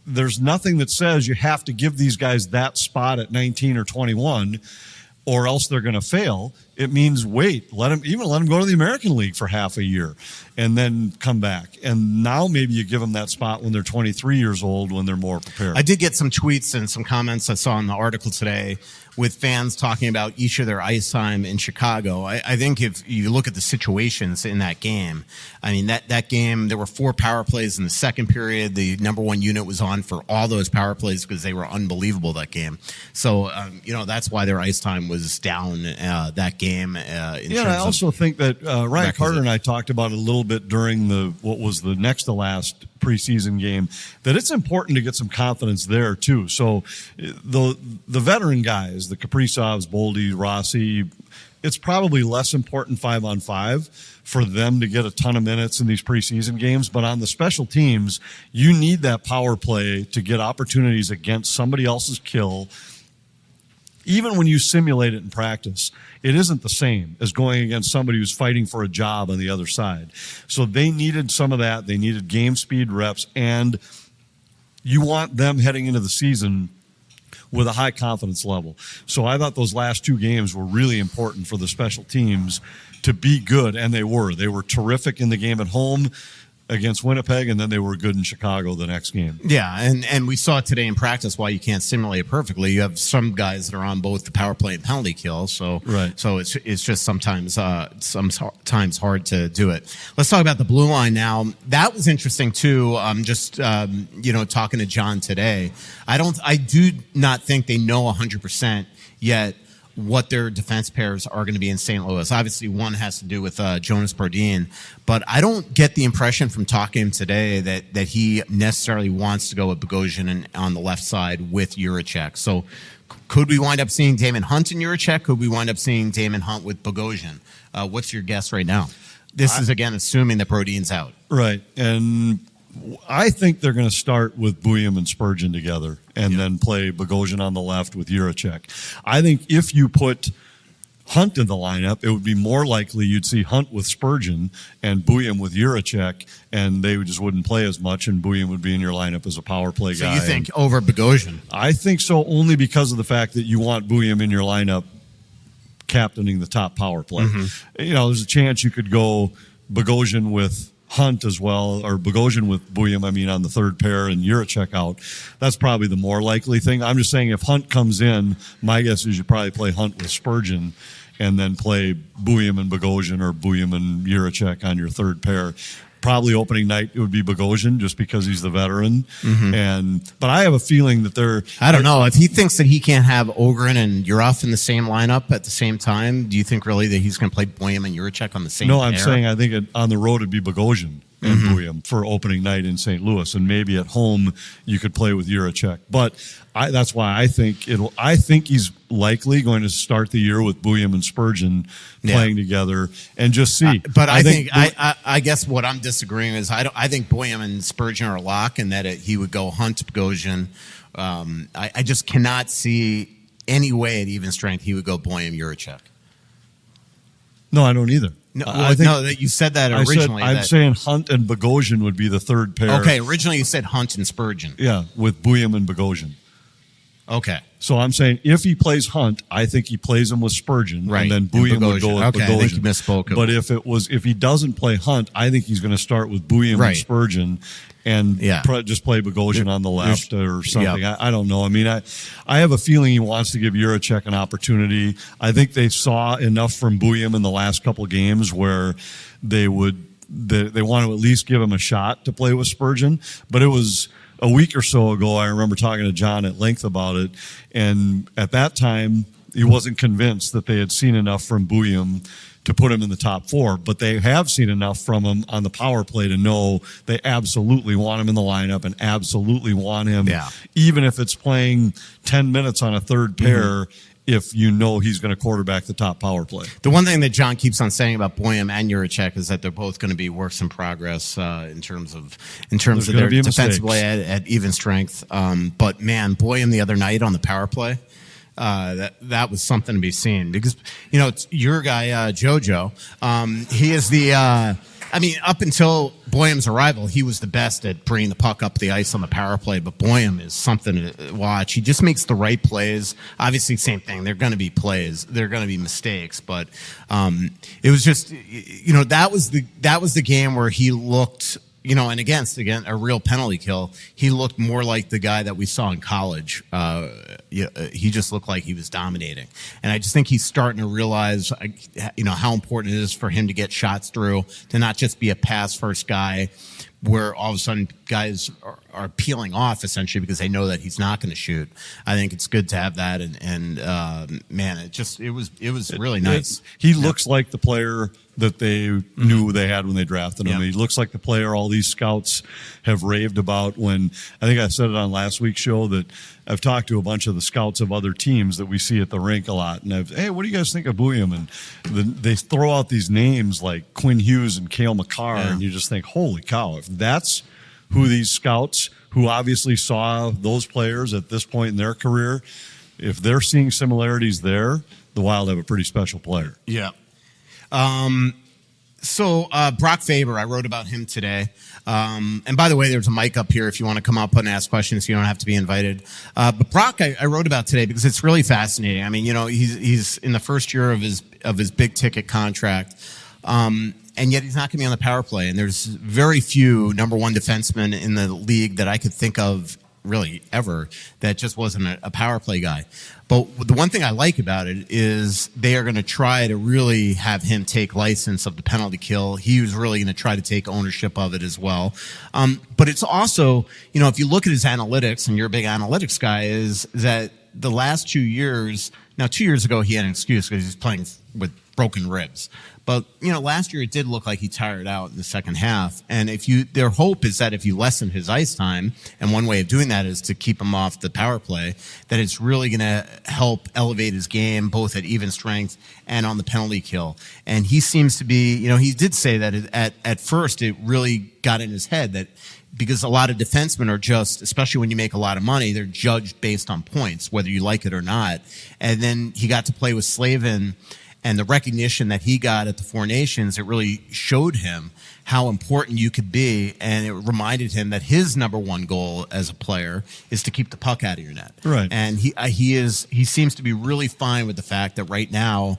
there's nothing that says you have to give these guys that spot at 19 or 21 or else they're going to fail. It means wait, let them go to the American League for half a year and then come back. And now maybe you give them that spot when they're 23 years old, when they're more prepared. I did get some tweets and some comments I saw in the article today with fans talking about each of their ice time in Chicago. I think if you look at the situations in that game, I mean, that game, there were 4 power plays in the second period. The number 1 unit was on for all those power plays because they were unbelievable that game. So, that's why their ice time was down that game. I also think that Ryan Carter and I talked about it a little bit during what was the next to last preseason game, that it's important to get some confidence there too. So the veteran guys, the Kaprizovs, Boldy, Rossi, it's probably less important 5-on-5 for them to get a ton of minutes in these preseason games. But on the special teams, you need that power play to get opportunities against somebody else's kill. Even when you simulate it in practice, it isn't the same as going against somebody who's fighting for a job on the other side. So they needed some of that. They needed game speed reps, and you want them heading into the season with a high confidence level. So I thought those last 2 games were really important for the special teams to be good, and they were. They were terrific in the game at home against Winnipeg, and then they were good in Chicago the next game. Yeah, and we saw today in practice why you can't simulate it perfectly. You have some guys that are on both the power play and penalty kill, so right. So it's just sometimes hard to do it. Let's talk about the blue line now. That was interesting too. Talking to John today, I do not think they know 100% yet what their defense pairs are going to be in St. Louis. Obviously, one has to do with Jonas Brodin, but I don't get the impression from talking to him today that he necessarily wants to go with Bogosian on the left side with Jiricek. So could we wind up seeing Damon Hunt and Jiricek? Could we wind up seeing Damon Hunt with Bogosian? What's your guess right now? This is, again, assuming that Brodin's out. Right, and I think they're going to start with Bouillon and Spurgeon together and then play Bogosian on the left with Jiricek. I think if you put Hunt in the lineup, it would be more likely you'd see Hunt with Spurgeon and Bouillon with Jiricek, and they just wouldn't play as much, and Bouillon would be in your lineup as a power play guy. So you think over Bogosian? I think so, only because of the fact that you want Bouillon in your lineup captaining the top power play. Mm-hmm. There's a chance you could go Bogosian with Hunt as well, or Bogosian with Bouillon, on the third pair, and Jiricek out. That's probably the more likely thing. I'm just saying if Hunt comes in, my guess is you probably play Hunt with Spurgeon and then play Bouillon and Bogosian or Bouillon and Jiricek on your third pair. Probably opening night it would be Bogosian just because he's the veteran. Mm-hmm. But I have a feeling that I don't know. If he thinks that he can't have Ohgren and Yurov in the same lineup at the same time, do you think really that he's going to play Bouillon and Jiricek on the same pair? No, I'm saying I think on the road it'd be Bogosian and Bouillon for opening night in St. Louis, and maybe at home you could play with Jiricek. But that's why I think he's likely going to start the year with Bouillon and Spurgeon playing together and just see. But I guess what I'm disagreeing is I think Bouillon and Spurgeon are a lock, and that he would go Hunt Bogosian. I just cannot see any way at even strength he would go Bouillon Jiricek. No, I don't either. No, that you said that originally. I'm saying Hunt and Bogosian would be the third pair. Okay, originally you said Hunt and Spurgeon. Yeah, with Bouillon and Bogosian. Okay. So I'm saying if he plays Hunt, I think he plays him with Spurgeon, and then Bouillon would go with Bogosian. I think you misspoke. But if he doesn't play Hunt, I think he's going to start with Bouillon and Spurgeon, and just play Bogosian on the left or something. I don't know. I have a feeling he wants to give Jiricek an opportunity. I think they saw enough from Bouillon in the last couple games where they want to at least give him a shot to play with Spurgeon. But it was a week or so ago, I remember talking to John at length about it, and at that time, he wasn't convinced that they had seen enough from Bouillon to put him in the top 4, but they have seen enough from him on the power play to know they absolutely want him in the lineup and absolutely want him, even if it's playing 10 minutes on a third pair if you know he's going to quarterback the top power play. The one thing that John keeps on saying about Boyum and Yuracek is that they're both going to be works in progress in terms of their defensive play at even strength. But man, Boyum the other night on the power play, that was something to be seen, because it's your guy JoJo. He is the. Up until Boyum's arrival, he was the best at bringing the puck up the ice on the power play, but Boyum is something to watch. He just makes the right plays. Obviously, same thing. They're going to be plays. They're going to be mistakes, but it was just, that was the game where he looked, and again, a real penalty kill. He looked more like the guy that we saw in college. He just looked like he was dominating. And I just think he's starting to realize, how important it is for him to get shots through, to not just be a pass first guy where all of a sudden guys are peeling off essentially because they know that he's not going to shoot. I think it's good to have that. And man, it was really nice. He looks like the player that they knew they had when they drafted him. He looks like the player all these scouts have raved about. When I think I said it on last week's show that I've talked to a bunch of the scouts of other teams that we see at the rink a lot. And hey, what do you guys think of Boyum? And they throw out these names like Quinn Hughes and Cale Makar. And you just think, holy cow, if that's who these scouts, who obviously saw those players at this point in their career, if they're seeing similarities there, the Wild have a pretty special player. Yeah. So Brock Faber, I wrote about him today. And by the way, there's a mic up here if you want to come up and ask questions. You don't have to be invited. But Brock, I wrote about today because it's really fascinating. I mean, he's in the first year of his big ticket contract. And yet he's not going to be on the power play. And there's very few number one defensemen in the league that I could think of really ever that just wasn't a power play guy. But the one thing I like about it is they are going to try to really have him take license of the penalty kill. He was really going to try to take ownership of it as well. But it's also, if you look at his analytics, and you're a big analytics guy, is that the last 2 years, now 2 years ago he had an excuse because he's playing with broken ribs. But, last year it did look like he tired out in the second half. And their hope is that if you lessen his ice time, and one way of doing that is to keep him off the power play, that it's really going to help elevate his game, both at even strength and on the penalty kill. And he seems to be, he did say that at first it really got in his head that, because a lot of defensemen are just, especially when you make a lot of money, they're judged based on points, whether you like it or not. And then he got to play with Slavin, and the recognition that he got at the Four Nations, it really showed him how important you could be, and it reminded him that his number one goal as a player is to keep the puck out of your net. Right. And he seems to be really fine with the fact that right now,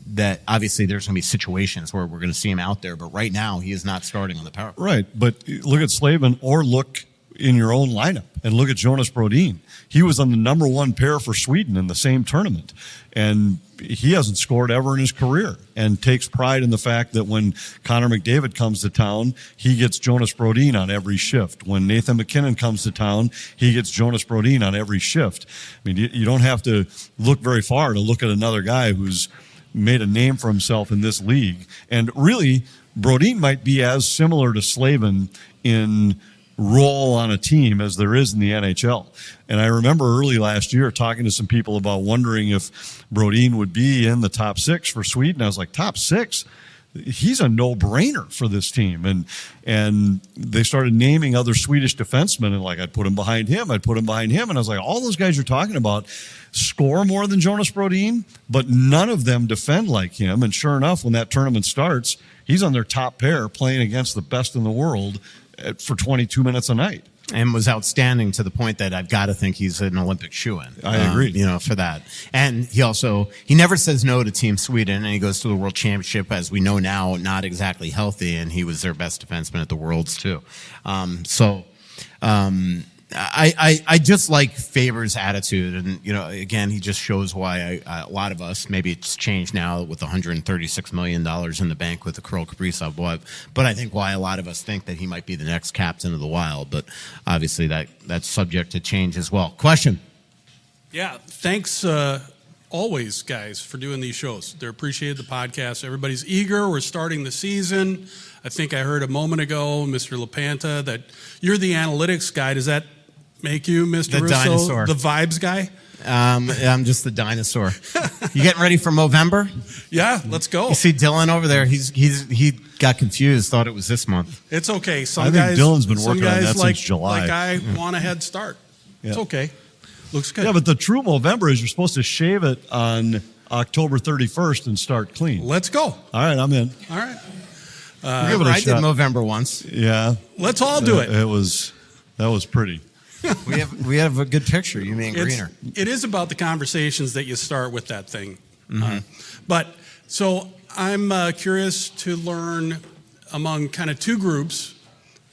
that obviously there's going to be situations where we're going to see him out there, but right now he is not starting on the power play. Right, but look at Slavin, or look in your own lineup and look at Jonas Brodin. He was on the number one pair for Sweden in the same tournament, and he hasn't scored ever in his career, and takes pride in the fact that when Connor McDavid comes to town, he gets Jonas Brodin on every shift. When Nathan McKinnon comes to town, he gets Jonas Brodin on every shift. I mean, you don't have to look very far to look at another guy who's made a name for himself in this league. And really, Brodin might be as similar to Slavin in role on a team as there is in the NHL. And I remember early last year talking to some people about wondering if Brodin would be in the top six for Sweden. I was like, top six? He's a no-brainer for this team. And they started naming other Swedish defensemen, and I'd put him behind him. And I was like, all those guys you're talking about score more than Jonas Brodin, but none of them defend like him. And sure enough, when that tournament starts, he's on their top pair playing against the best in the world for 22 minutes a night. And was outstanding to the point that I've got to think he's an Olympic shoo-in. I agree. For that. And he never says no to Team Sweden, and he goes to the World Championship, as we know now, not exactly healthy, and he was their best defenseman at the Worlds too. I just like Faber's attitude, and again, he just shows why a lot of us, maybe it's changed now with $136 million in the bank with the Kirill Kaprizov, but I think why a lot of us think that he might be the next captain of the Wild, but obviously that's subject to change as well. Question? Yeah, thanks always, guys, for doing these shows. They're appreciated, the podcast. Everybody's eager. We're starting the season. I think I heard a moment ago, Mr. LaPanta, that you're the analytics guy. Does that make you, Mr. The Russo, dinosaur. the vibes guy? I'm just the dinosaur. You getting ready for Movember? Yeah, let's go. You see Dylan over there? He got confused, thought it was this month. It's okay. Some I think guys, Dylan's been some working on guys that like, since July. Like I want a head start. It's Yeah. okay. Looks good. Yeah, but the true Movember is you're supposed to shave it on October 31st and start clean. Let's go. All right, I'm in. All right. We'll give it a I shot. did Movember once. Yeah. Let's all do it. That was pretty. We have a good picture. You mean greener? It is about the conversations that you start with that thing. Mm-hmm. But so I'm curious to learn among kind of two groups,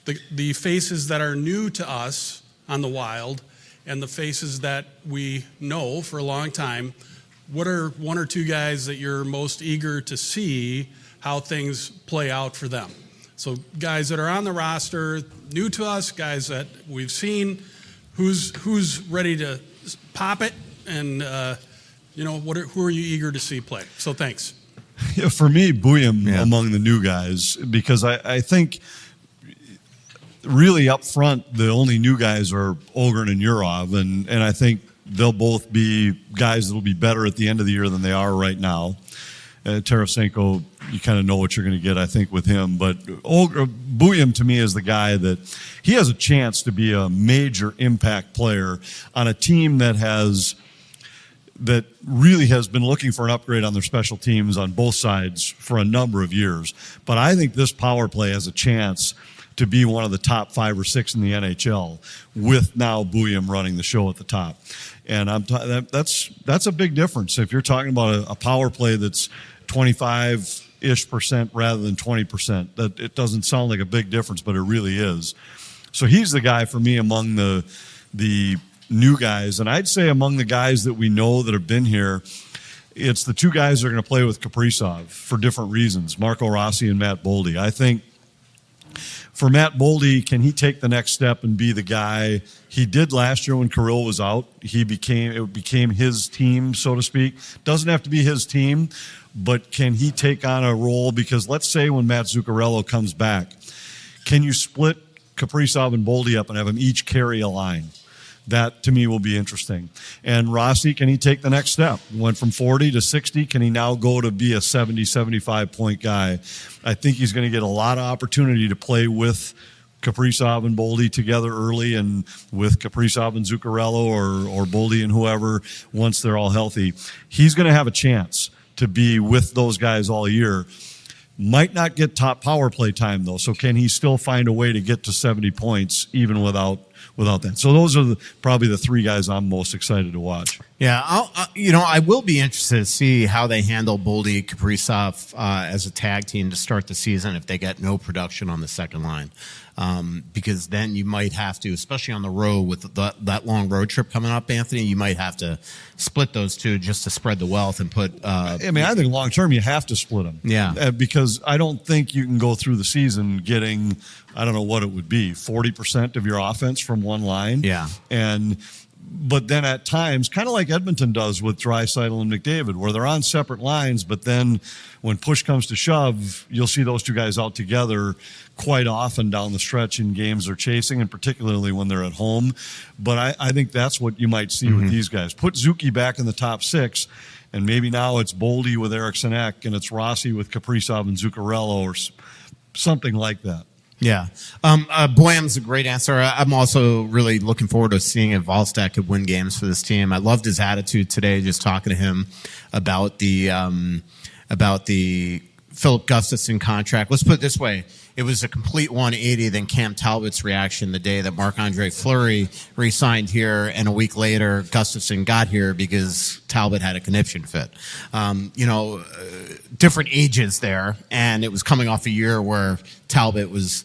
the faces that are new to us on the Wild and the faces that we know for a long time. What are one or two guys that you're most eager to see how things play out for them? So guys that are on the roster, new to us, guys that we've seen, who's ready to pop it, and who are you eager to see play? So thanks. Yeah, for me, Buyam among the new guys, because I think really up front the only new guys are Ohgren and Yurov, and I think they'll both be guys that will be better at the end of the year than they are right now. Tarasenko, you kind of know what you're going to get, I think, with him. But Buyam, to me, is the guy that he has a chance to be a major impact player on a team that really has been looking for an upgrade on their special teams on both sides for a number of years. But I think this power play has a chance to be one of the top 5 or 6 in the NHL with now Buyam running the show at the top. And that's a big difference. If you're talking about a power play that's 25-ish% rather than 20%, that it doesn't sound like a big difference, but it really is. So he's the guy for me among the new guys. And I'd say among the guys that we know that have been here, it's the two guys that are going to play with Kaprizov for different reasons, Marco Rossi and Matt Boldy. I think for Matt Boldy, can he take the next step and be the guy he did last year when Kirill was out? It became his team, so to speak. Doesn't have to be his team, but can he take on a role? Because let's say when Matt Zuccarello comes back, can you split Kaprizov and Boldy up and have them each carry a line? That, to me, will be interesting. And Rossi, can he take the next step? Went from 40 to 60. Can he now go to be a 70, 75-point guy? I think he's going to get a lot of opportunity to play with Kaprizov and Boldy together early, and with Kaprizov and Zuccarello or Boldy and whoever once they're all healthy. He's going to have a chance to be with those guys all year. Might not get top power play time, though. So can he still find a way to get to 70 points even without that? So those are probably the three guys I'm most excited to watch. Yeah, I will be interested to see how they handle Boldy, Kaprizov as a tag team to start the season if they get no production on the second line. Because then you might have to, especially on the road with that long road trip coming up, Anthony, you might have to split those two just to spread the wealth and put. I think long term you have to split them. Yeah, because I don't think you can go through the season getting, I don't know what it would be, 40% of your offense from one line. Yeah, But then at times, kind of like Edmonton does with Draisaitl and McDavid, where they're on separate lines, but then when push comes to shove, you'll see those two guys out together quite often down the stretch in games they're chasing, and particularly when they're at home. But I think that's what you might see with these guys. Put Zuki back in the top 6, and maybe now it's Boldy with Eriksson Ek, and it's Rossi with Kaprizov and Zuccarello, or something like that. Yeah. Boyam's a great answer. I'm also really looking forward to seeing if Wallstedt could win games for this team. I loved his attitude today, just talking to him about the Philip Gustafson contract. Let's put it this way. It was a complete 180 than Cam Talbot's reaction the day that Marc-Andre Fleury re-signed here, and a week later Gustafson got here because Talbot had a conniption fit. Different ages there, and it was coming off a year where Talbot was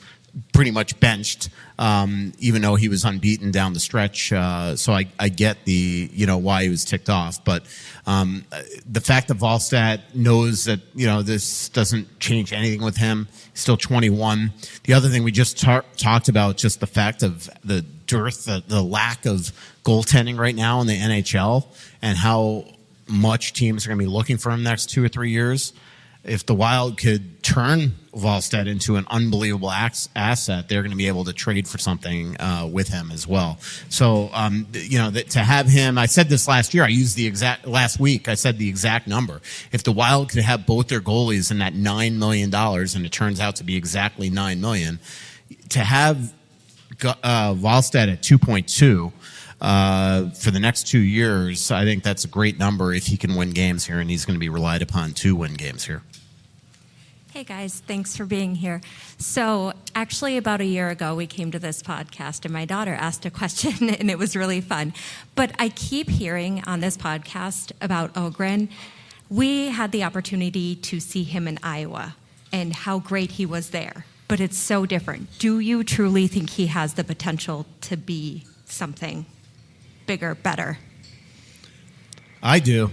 pretty much benched, even though he was unbeaten down the stretch. So I get why he was ticked off. But the fact that Wallstedt knows that, this doesn't change anything with him, he's still 21. The other thing we just talked about, just the fact of the dearth, the lack of goaltending right now in the NHL, and how much teams are going to be looking for him next 2 or 3 years. if the Wild could turn Wallstedt into an unbelievable asset, they're going to be able to trade for something with him as well. So, to have him, I said this last year, last week, I said the exact number. If the Wild could have both their goalies in that $9 million, and it turns out to be exactly $9 million, to have Wallstedt at 2.2, for the next 2 years, I think that's a great number if he can win games here, and he's going to be relied upon to win games here. Hey guys, thanks for being here. So actually about a year ago, we came to this podcast and my daughter asked a question and it was really fun. But I keep hearing on this podcast about Ohgren. We had the opportunity to see him in Iowa and how great he was there, but it's so different. Do you truly think he has the potential to be something bigger, better? I do.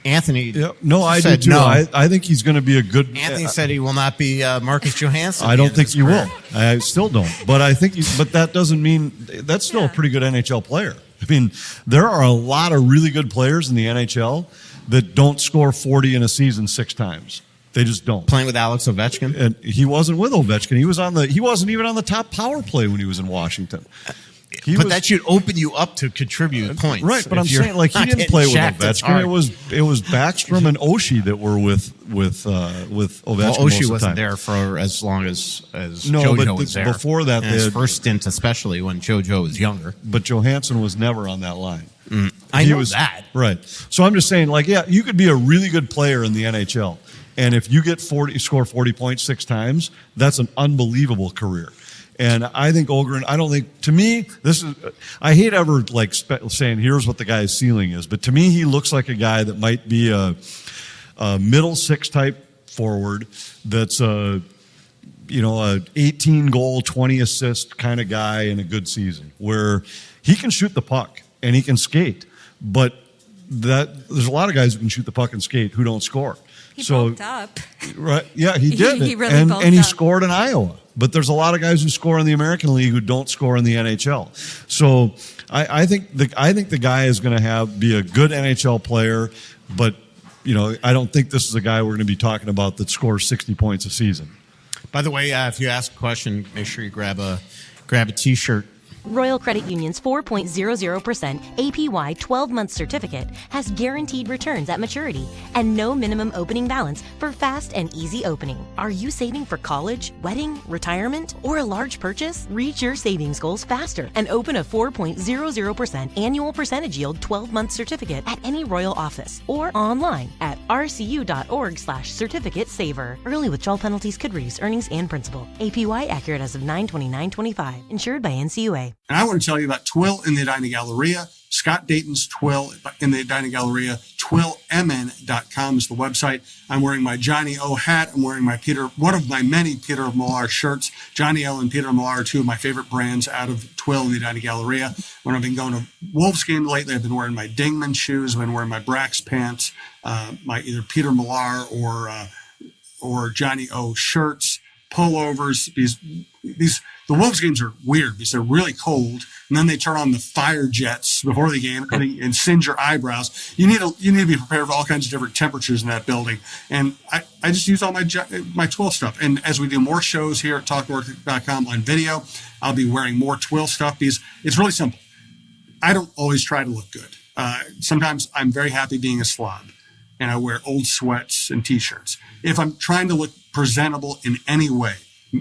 Anthony I do said too. no. I think he's going to be a good. Anthony said he will not be Marcus Johansson. I don't think he will. I still don't. But I think. But that doesn't mean that's still a pretty good NHL player. I mean, there are a lot of really good players in the NHL that don't score 40 in a season 6 times. They just don't. Playing with Alex Ovechkin, and he wasn't with Ovechkin. He wasn't even on the top power play when he was in Washington. That should open you up to contribute points, right? But I'm saying, like, he didn't play with Ovechkin. It was Backstrom and Oshie that were with Ovechkin. Well, Oshie wasn't there for as long as JoJo was there. Before that, and his first stint, especially when JoJo was younger. But Johansson was never on that line. I know that, right? So I'm just saying, you could be a really good player in the NHL, and if you score 40 points 6 times, that's an unbelievable career. And I think Ohgren, to me, I hate ever saying here's what the guy's ceiling is, but to me, he looks like a guy that might be a middle 6 type forward that's a 18 goal, 20 assist kind of guy in a good season where he can shoot the puck and he can skate, but there's a lot of guys who can shoot the puck and skate who don't score. He bulked up. Right. Yeah, he did. He really bulked up. And he scored in Iowa. But there's a lot of guys who score in the American League who don't score in the NHL. So I think the guy is going to be a good NHL player, but I don't think this is a guy we're going to be talking about that scores 60 points a season. By the way, if you ask a question, make sure you grab a T-shirt. Royal Credit Union's 4.00% APY 12-month certificate has guaranteed returns at maturity and no minimum opening balance for fast and easy opening. Are you saving for college, wedding, retirement, or a large purchase? Reach your savings goals faster and open a 4.00% annual percentage yield 12-month certificate at any Royal office or online at rcu.org/certificate saver. Early withdrawal penalties could reduce earnings and principal. APY accurate as of 9/29/25. Insured by NCUA. And I want to tell you about Twill in the Edina Galleria. Scott Dayton's Twill in the Edina Galleria. TwillMN.com is the website. I'm wearing my Johnny O hat. I'm wearing one of my many Peter Millar shirts. Johnny O and Peter Millar are 2 of my favorite brands out of Twill in the Edina Galleria. When I've been going to Wolves games lately, I've been wearing my Dingman shoes. I've been wearing my Brax pants, my either Peter Millar or Johnny O shirts, pullovers. The Wolves games are weird because they're really cold, and then they turn on the fire jets before the game and singe your eyebrows. You need to be prepared for all kinds of different temperatures in that building. And I just use all my Twill stuff. And as we do more shows here at TalkNorth.com on video, I'll be wearing more Twill stuff because it's really simple. I don't always try to look good. Sometimes I'm very happy being a slob, and I wear old sweats and T-shirts. If I'm trying to look presentable in any way,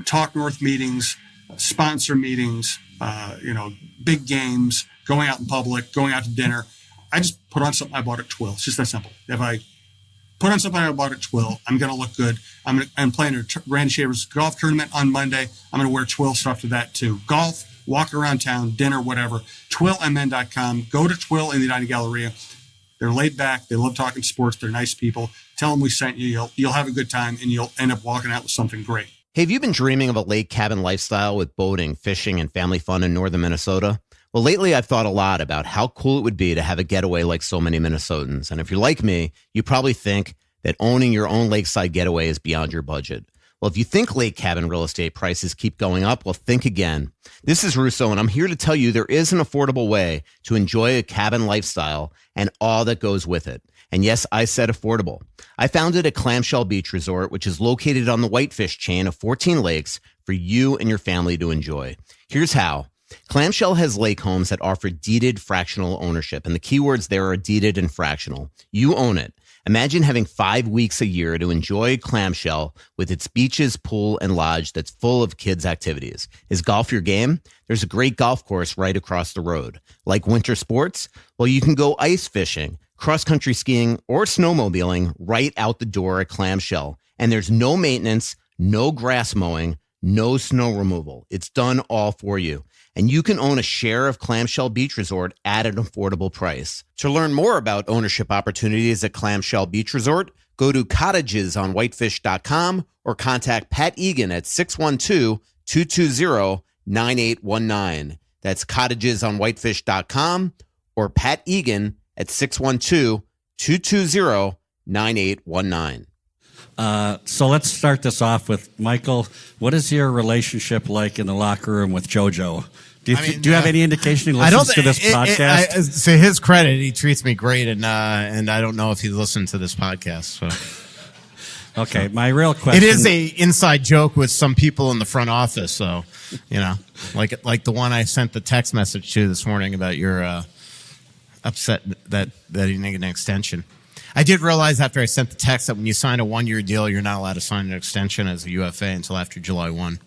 Talk North meetings, sponsor meetings, big games, going out in public, going out to dinner, I just put on something I bought at Twill. It's just that simple. If I put on something I bought at Twill, I'm going to look good. I'm playing a Randy Shaver's golf tournament on Monday. I'm going to wear Twill stuff to that too. Golf, walk around town, dinner, whatever. TwillMN.com. Go to Twill in the Edina Galleria. They're laid back. They love talking sports. They're nice people. Tell them we sent you. You'll have a good time, and you'll end up walking out with something great. Hey, have you been dreaming of a lake cabin lifestyle with boating, fishing, and family fun in northern Minnesota? Well, lately I've thought a lot about how cool it would be to have a getaway like so many Minnesotans. And if you're like me, you probably think that owning your own lakeside getaway is beyond your budget. Well, if you think lake cabin real estate prices keep going up, well, think again. This is Russo, and I'm here to tell you there is an affordable way to enjoy a cabin lifestyle and all that goes with it. And yes, I said affordable. I founded a clamshell beach resort, which is located on the Whitefish chain of 14 lakes for you and your family to enjoy. Here's how. Clamshell has lake homes that offer deeded fractional ownership, and the keywords there are deeded and fractional. You own it. Imagine having 5 weeks a year to enjoy Clamshell with its beaches, pool, and lodge that's full of kids' activities. Is golf your game? There's a great golf course right across the road. Like winter sports? Well, you can go ice fishing, cross-country skiing, or snowmobiling right out the door at Clamshell. And there's no maintenance, no grass mowing, no snow removal. It's done all for you. And you can own a share of Clamshell Beach Resort at an affordable price. To learn more about ownership opportunities at Clamshell Beach Resort, go to cottagesonwhitefish.com or contact Pat Egan at 612-220-9819. That's cottagesonwhitefish.com or Pat Egan at 612-220-9819. So let's start this off with Michael. What is your relationship like in the locker room with JoJo? Do you have any indication he listens to this podcast? To his credit, he treats me great, and I don't know if he listened to this podcast. So. Okay, my real question. It is a inside joke with some people in the front office, so like the one I sent the text message to this morning about your upset that he didn't get an extension. I did realize after I sent the text that when you sign a 1-year deal, you're not allowed to sign an extension as a UFA until after July 1.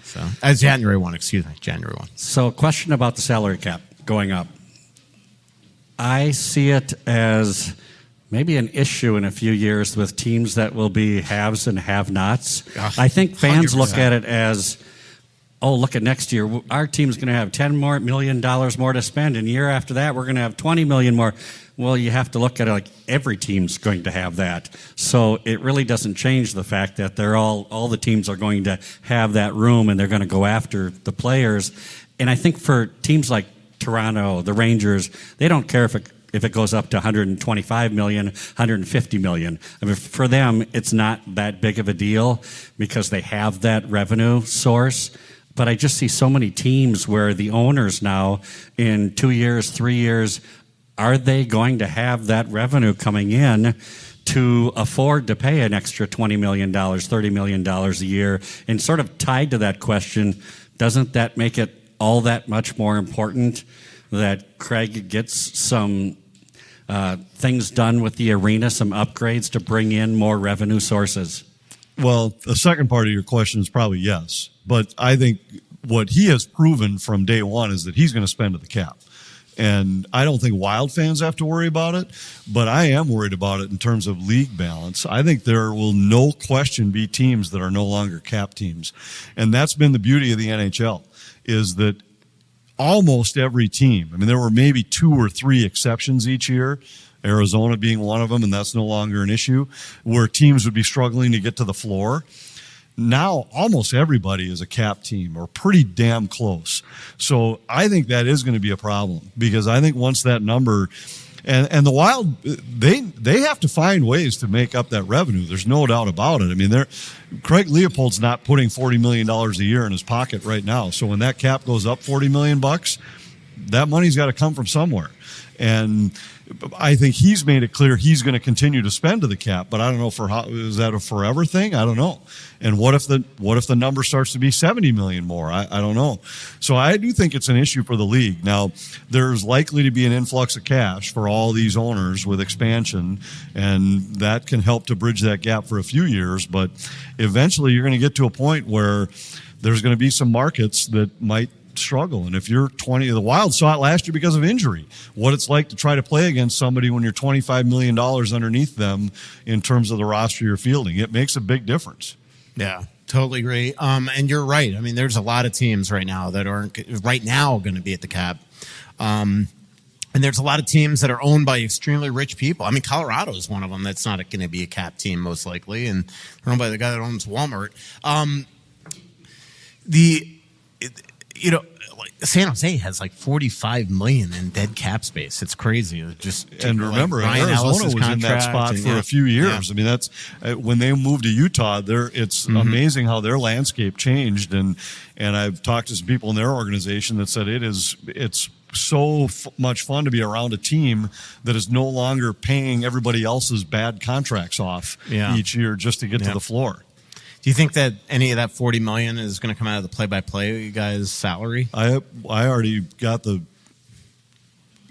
So, January 1, January 1. So, question about the salary cap going up. I see it as maybe an issue in a few years with teams that will be haves and have-nots. I think fans 100%. Look at it as, oh, look at next year. Our team's going to have $10 million more to spend, and year after that, we're going to have $20 million more. Well, you have to look at it like every team's going to have that. So it really doesn't change the fact that they're all the teams are going to have that room and they're going to go after the players. And I think for teams like Toronto, the Rangers, they don't care if it goes up to 125 million, 150 million. I mean, for them, it's not that big of a deal because they have that revenue source. But I just see so many teams where the owners now, in 2 years, 3 years, are they going to have that revenue coming in to afford to pay an extra $20 million, $30 million a year? And sort of tied to that question, doesn't that make it all that much more important that Craig gets some things done with the arena, some upgrades to bring in more revenue sources? Well, the second part of your question is probably yes. But I think what he has proven from day one is that he's going to spend to the cap. And I don't think Wild fans have to worry about it, but I am worried about it in terms of league balance. I think there will no question be teams that are no longer cap teams. And that's been the beauty of the NHL, is that almost every team, I mean, there were maybe 2 or 3 exceptions each year, Arizona being one of them, and that's no longer an issue, where teams would be struggling to get to the floor. Now, almost everybody is a cap team or pretty damn close. So I think that is going to be a problem because I think once that number and the Wild, they have to find ways to make up that revenue. There's no doubt about it. I mean, Craig Leopold's not putting $40 million a year in his pocket right now. So when that cap goes up $40 million, that money's got to come from somewhere. And I think he's made it clear he's going to continue to spend to the cap, but I don't know is that a forever thing? I don't know. And what if the number starts to be 70 million more? I don't know. So I do think it's an issue for the league. Now, there's likely to be an influx of cash for all these owners with expansion, and that can help to bridge that gap for a few years, but eventually you're going to get to a point where there's going to be some markets that might struggle. And if you're 20, the Wild saw it last year because of injury, what it's like to try to play against somebody when you're $25 million underneath them in terms of the roster you're fielding. It makes a big difference. Yeah, totally agree. And you're right. I mean, there's a lot of teams right now that aren't right now going to be at the cap. And there's a lot of teams that are owned by extremely rich people. I mean, Colorado is one of them that's not going to be a cap team most likely, and they're owned by the guy that owns Walmart. Like San Jose has like $45 million in dead cap space. It's crazy. And remember, Ryan Arizona was in that spot for a few years. Yeah. I mean, that's when they moved to Utah. It's amazing how their landscape changed. And I've talked to some people in their organization that said it's so much fun to be around a team that is no longer paying everybody else's bad contracts off each year just to get to the floor. Do you think that any of that $40 million is going to come out of the play-by-play guys' salary? I already got the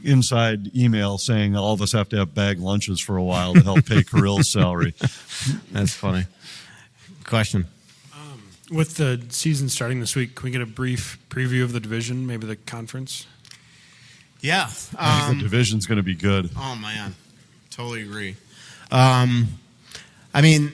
inside email saying all of us have to have bag lunches for a while to help pay Kirill's salary. That's funny. Question. With the season starting this week, can we get a brief preview of the division, maybe the conference? Yeah. The division's going to be good. Oh, man. Totally agree. I mean,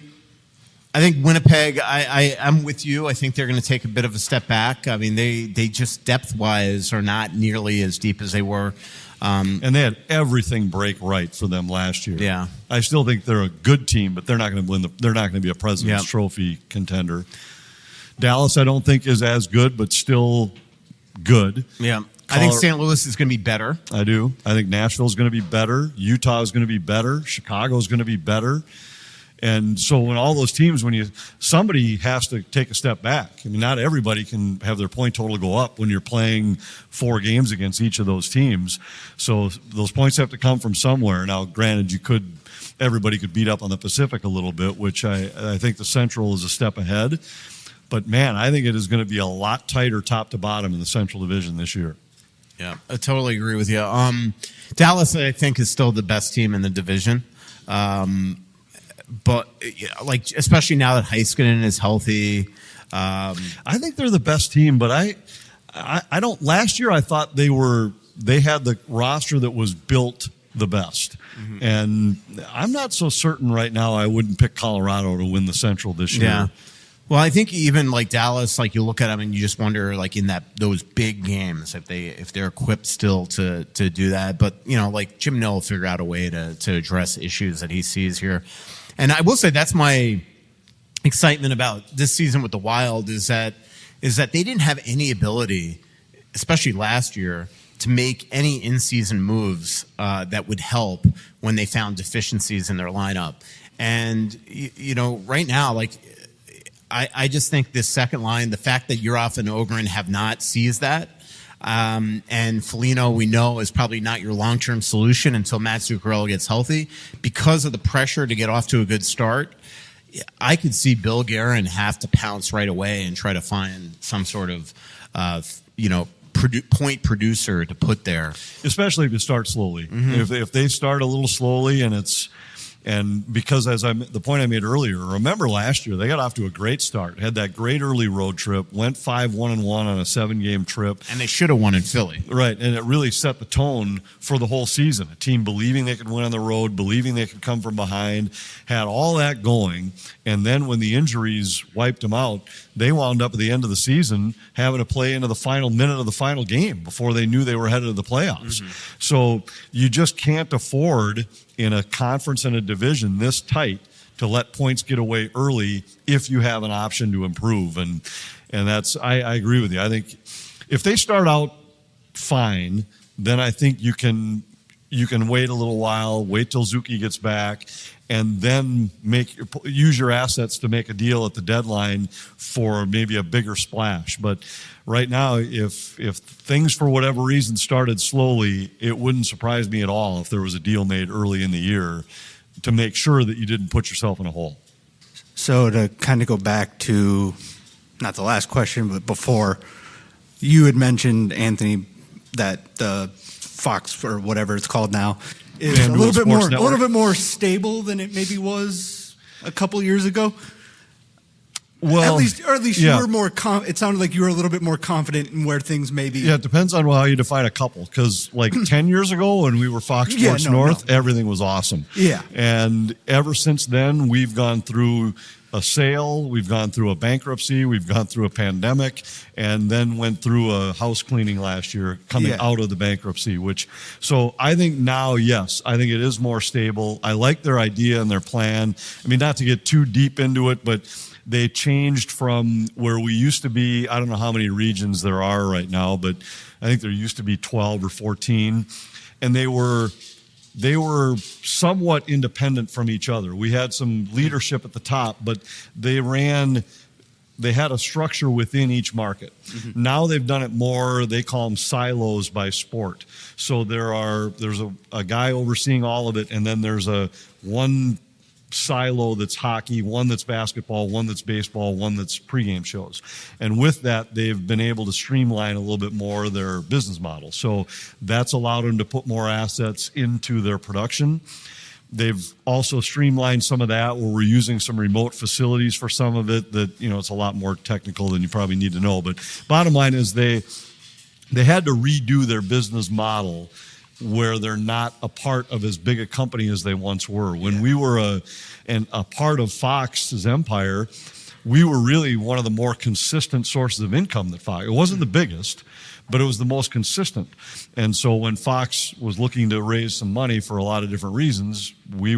I think Winnipeg, I'm with you. I think they're going to take a bit of a step back. I mean, they just depth-wise are not nearly as deep as they were. And they had everything break right for them last year. Yeah. I still think they're a good team, but they're not going to win. They're not going to be a President's Trophy contender. Dallas, I don't think is as good, but still good. Yeah. I think St. Louis is going to be better. I do. I think Nashville is going to be better. Utah is going to be better. Chicago is going to be better. And so when all those teams, somebody has to take a step back. I mean, not everybody can have their point total go up when you're playing 4 games against each of those teams. So those points have to come from somewhere. Now, granted, everybody could beat up on the Pacific a little bit, which I think the Central is a step ahead. But man, I think it is going to be a lot tighter top to bottom in the Central Division this year. Yeah, I totally agree with you. Dallas, I think, is still the best team in the division. But like, especially now that Heiskanen is healthy, I think they're the best team. But I don't. Last year, I thought they had the roster that was built the best, and I'm not so certain right now. I wouldn't pick Colorado to win the Central this year. Yeah. Well, I think even like Dallas, like you look at them and you just wonder, like in those big games, if they're equipped still to do that. But like Jim Nill will figure out a way to address issues that he sees here. And I will say that's my excitement about this season with the Wild is that they didn't have any ability, especially last year, to make any in-season moves that would help when they found deficiencies in their lineup. And right now, like. I just think this second line, the fact that Yurov and Ohgren have not seized that, and Foligno, we know, is probably not your long-term solution until Matt Zuccarello gets healthy. Because of the pressure to get off to a good start, I could see Bill Guerin have to pounce right away and try to find some sort of, point producer to put there. Especially if you start slowly. If they start a little slowly and because the point I made earlier, remember last year, they got off to a great start, had that great early road trip, went 5-1-1 on a 7-game trip. And they should have won in Philly. Right, and it really set the tone for the whole season. A team believing they could win on the road, believing they could come from behind, had all that going. And then when the injuries wiped them out, they wound up at the end of the season having to play into the final minute of the final game before they knew they were headed to the playoffs. So you just can't afford in a conference and a division this tight to let points get away early if you have an option to improve. And that's, I agree with you. I think if they start out fine, then I think you can wait a little while, wait till Zuki gets back, and then use your assets to make a deal at the deadline for maybe a bigger splash. But right now, if things for whatever reason started slowly, it wouldn't surprise me at all if there was a deal made early in the year to make sure that you didn't put yourself in a hole. So to kind of go back to, not the last question, but before, you had mentioned, Anthony, that the Fox, or whatever it's called now, is a little bit more stable than it maybe was a couple years ago. Well, at least you were more. It sounded like you were a little bit more confident in where things may be. Yeah, it depends on how you define a couple. Because like 10 years ago, when we were Fox Sports North, everything was awesome. Yeah, and ever since then, we've gone through a sale, we've gone through a bankruptcy, we've gone through a pandemic, and then went through a house cleaning last year coming out of the bankruptcy. So I think now, yes, I think it is more stable. I like their idea and their plan. I mean, not to get too deep into it, but they changed from where we used to be. I don't know how many regions there are right now, but I think there used to be 12 or 14, and they were somewhat independent from each other. We had some leadership at the top, but they ran they had a structure within each market. Mm-hmm. Now they've done it more, they call them silos by sport. So there's a guy overseeing all of it, and then there's one silo that's hockey, one that's basketball, one that's baseball, one that's pregame shows. And with that, they've been able to streamline a little bit more their business model. So that's allowed them to put more assets into their production. They've also streamlined some of that where we're using some remote facilities for some of it that, it's a lot more technical than you probably need to know. But bottom line is they had to redo their business model where they're not a part of as big a company as they once were. When we were a part of Fox's empire, we were really one of the more consistent sources of income that Fox. It wasn't the biggest, but it was the most consistent. And so when Fox was looking to raise some money for a lot of different reasons, we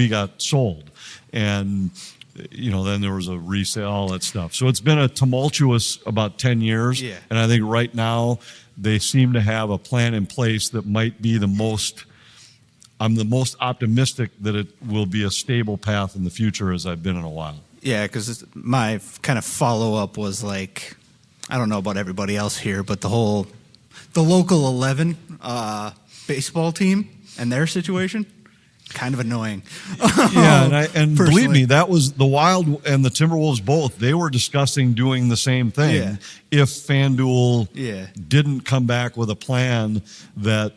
got sold. And, then there was a resale, all that stuff. So it's been a tumultuous about 10 years. Yeah. And I think right now they seem to have a plan in place that might be I'm the most optimistic that it will be a stable path in the future as I've been in a while. Yeah, because my kind of follow-up was like, I don't know about everybody else here, but the local 11 baseball team and their situation, kind of annoying. Yeah, and believe me, that was the Wild and the Timberwolves both. They were discussing doing the same thing if FanDuel didn't come back with a plan that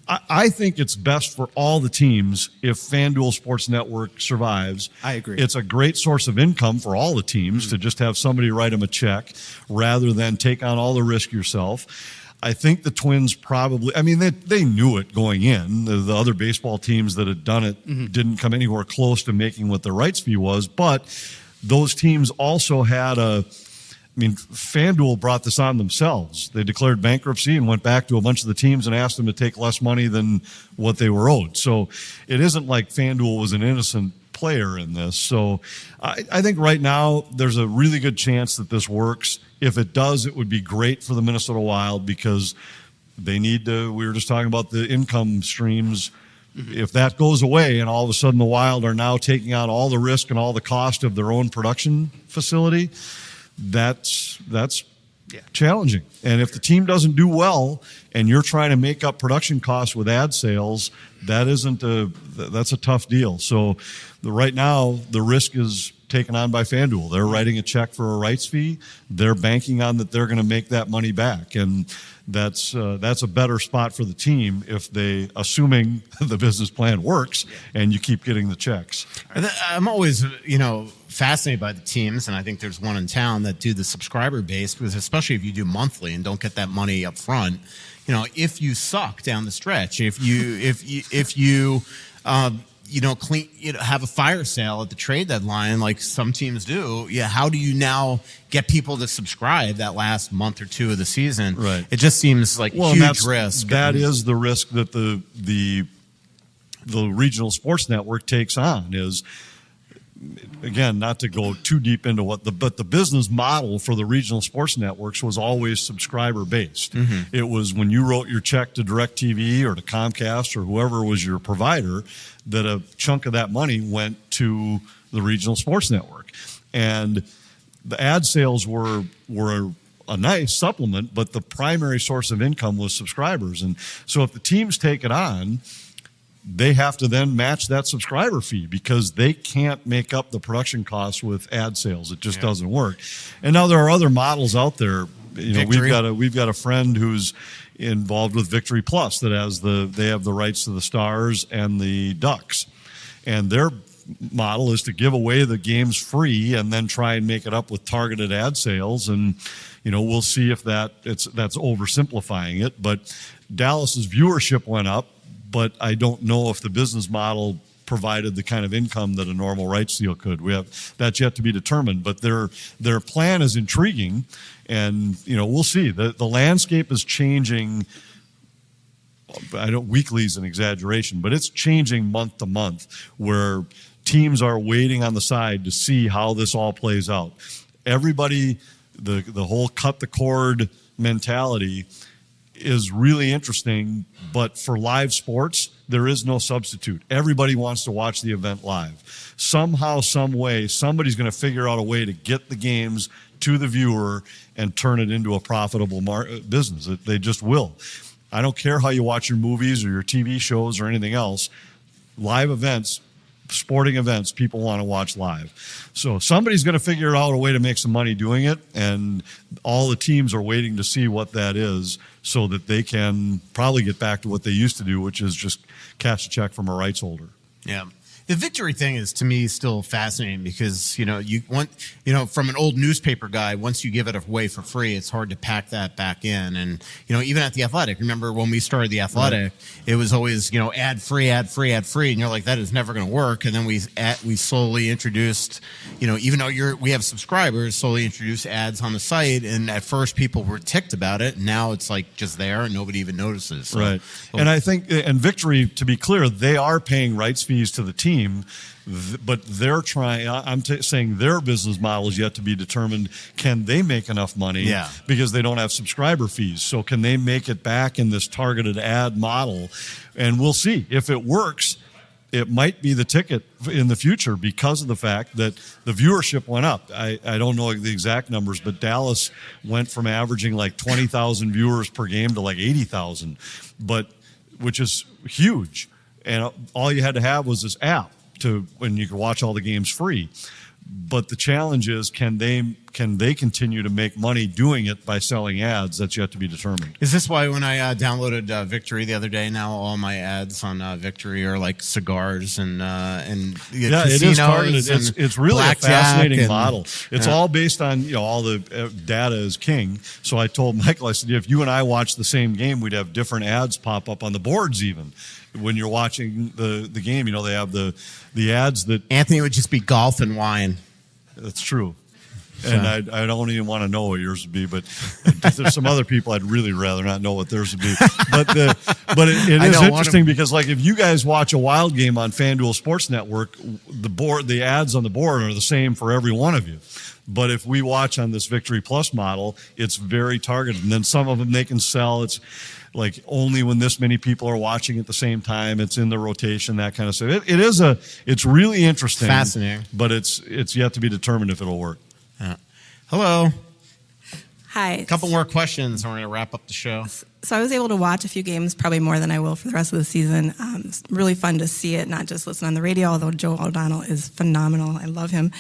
I think it's best for all the teams if FanDuel Sports Network survives. I agree. It's a great source of income for all the teams to just have somebody write them a check rather than take on all the risk yourself. I think the Twins probably, they knew it going in. The other baseball teams that had done it didn't come anywhere close to making what the rights fee was, but those teams also had FanDuel brought this on themselves. They declared bankruptcy and went back to a bunch of the teams and asked them to take less money than what they were owed. So it isn't like FanDuel was an innocent player in this. So I think right now there's a really good chance that this works. If it does, it would be great for the Minnesota Wild because they need to, we were just talking about the income streams. If that goes away and all of a sudden the Wild are now taking on all the risk and all the cost of their own production facility, that's challenging. And if the team doesn't do well and you're trying to make up production costs with ad sales, that's a tough deal. So right now the risk is taken on by FanDuel. They're writing a check for a rights fee. They're banking on that they're going to make that money back. And that's a better spot for the team if assuming the business plan works and you keep getting the checks. I'm always, fascinated by the teams, and I think there's one in town that do the subscriber base, because especially if you do monthly and don't get that money up front, if you suck down the stretch, if you have a fire sale at the trade deadline like some teams do, how do you now get people to subscribe that last month or two of the season? Right. It just seems like huge risk. That is the risk that the regional sports network takes on is, again, not to go too deep into but the business model for the regional sports networks was always subscriber based. Mm-hmm. It was when you wrote your check to DirecTV or to Comcast or whoever was your provider, that a chunk of that money went to the regional sports network. And the ad sales were a nice supplement, but the primary source of income was subscribers. And so if the teams take it on, they have to then match that subscriber fee because they can't make up the production costs with ad sales. It just doesn't work. And now there are other models out there. We've got a friend who's involved with Victory Plus that they have the rights to the Stars and the Ducks, and their model is to give away the games free and then try and make it up with targeted ad sales. And we'll see if that's oversimplifying it. But Dallas's viewership went up, but I don't know if the business model provided the kind of income that a normal rights deal could. That's yet to be determined, but their plan is intriguing, and we'll see. The landscape is changing. Weekly is an exaggeration, but it's changing month to month, where teams are waiting on the side to see how this all plays out. Everybody, the whole cut the cord mentality is really interesting, but for live sports, there is no substitute. Everybody wants to watch the event live. Somehow, some way, somebody's going to figure out a way to get the games to the viewer and turn it into a profitable business. They just will. I don't care how you watch your movies or your TV shows or anything else. Live events, sporting events, people want to watch live. So somebody's going to figure out a way to make some money doing it, and all the teams are waiting to see what that is so that they can probably get back to what they used to do, which is just cash a check from a rights holder. Yeah. The victory thing is, to me, still fascinating because, from an old newspaper guy, once you give it away for free, it's hard to pack that back in. And, even at The Athletic, remember when we started The Athletic, it was always, ad free, ad free, ad free. And you're like, that is never going to work. And then we slowly introduced, even though we have subscribers, slowly introduced ads on the site. And at first people were ticked about it. And now it's like just there and nobody even notices. So, right. And I think, and Victory, to be clear, they are paying rights fees to the team. But they're trying, saying their business model is yet to be determined. Can they make enough money? Yeah. Because they don't have subscriber fees. So can they make it back in this targeted ad model? And we'll see. If it works, it might be the ticket in the future because of the fact that the viewership went up. I don't know the exact numbers, but Dallas went from averaging like 20,000 viewers per game to like 80,000, which is huge. And all you had to have was this app when you could watch all the games free. But the challenge is, can they continue to make money doing it by selling ads? That's yet to be determined. Is this why when I downloaded Victory the other day, now all my ads on Victory are like cigars and yeah, it is targeted. It's really a fascinating model. It's all based on all the data is king. So I told Michael, I said, if you and I watched the same game, we'd have different ads pop up on the boards even. When you're watching the game, they have the ads that Anthony would just be golf and wine. That's true. And I don't even want to know what yours would be, but there's some other people I'd really rather not know what theirs would be. But it is interesting because, like, if you guys watch a Wild game on FanDuel Sports Network, the ads on the board are the same for every one of you. But if we watch on this Victory Plus model, it's very targeted. And then some of them they can sell. It's like only when this many people are watching at the same time, it's in the rotation, that kind of stuff. It's really interesting. Fascinating. But it's yet to be determined if it'll work. Hello. Hi. A couple more questions and we're going to wrap up the show. So I was able to watch a few games, probably more than I will for the rest of the season. It's really fun to see it, not just listen on the radio, although Joe O'Donnell is phenomenal. I love him.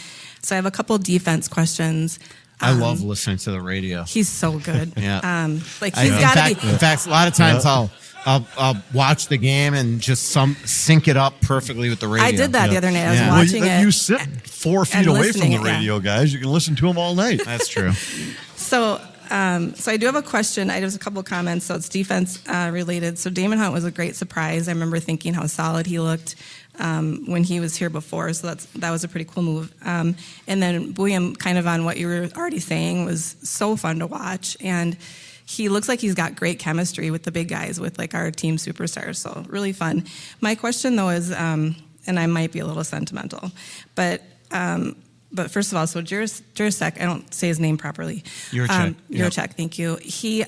So I have a couple defense questions. I love listening to the radio. He's so good. Yeah. He's got to be. In fact, a lot of times I'll watch the game and just sync it up perfectly with the radio. I did that the other night. I was watching it. You sit 4 feet away from the radio, guys. You can listen to them all night. That's true. So I do have a question. I have a couple of comments. So it's defense related. So Damon Hunt was a great surprise. I remember thinking how solid he looked when he was here before. So that was a pretty cool move. And then William, kind of on what you were already saying, was so fun to watch. And he looks like he's got great chemistry with the big guys, with like our team superstars. So really fun. My question though is, and I might be a little sentimental, but first of all, so Jurasek, I don't say his name properly. Juracek, thank you. He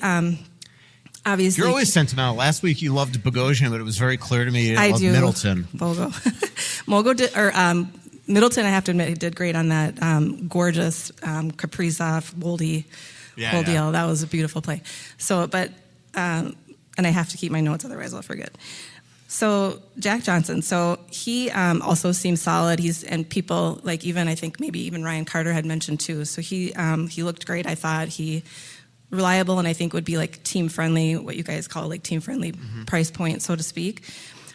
obviously. You're always sentimental. Last week you loved Bogosian, but it was very clear to me you loved Middleton. Middleton, I have to admit, he did great on that gorgeous Kaprizov Boldy deal. That was a beautiful play. So, and I have to keep my notes, otherwise I'll forget. So Jack Johnson, so he also seems solid. And people like I think maybe even Ryan Carter had mentioned too. So he looked great. I thought he reliable, and I think would be like team friendly, what you guys call like team friendly price point, so to speak.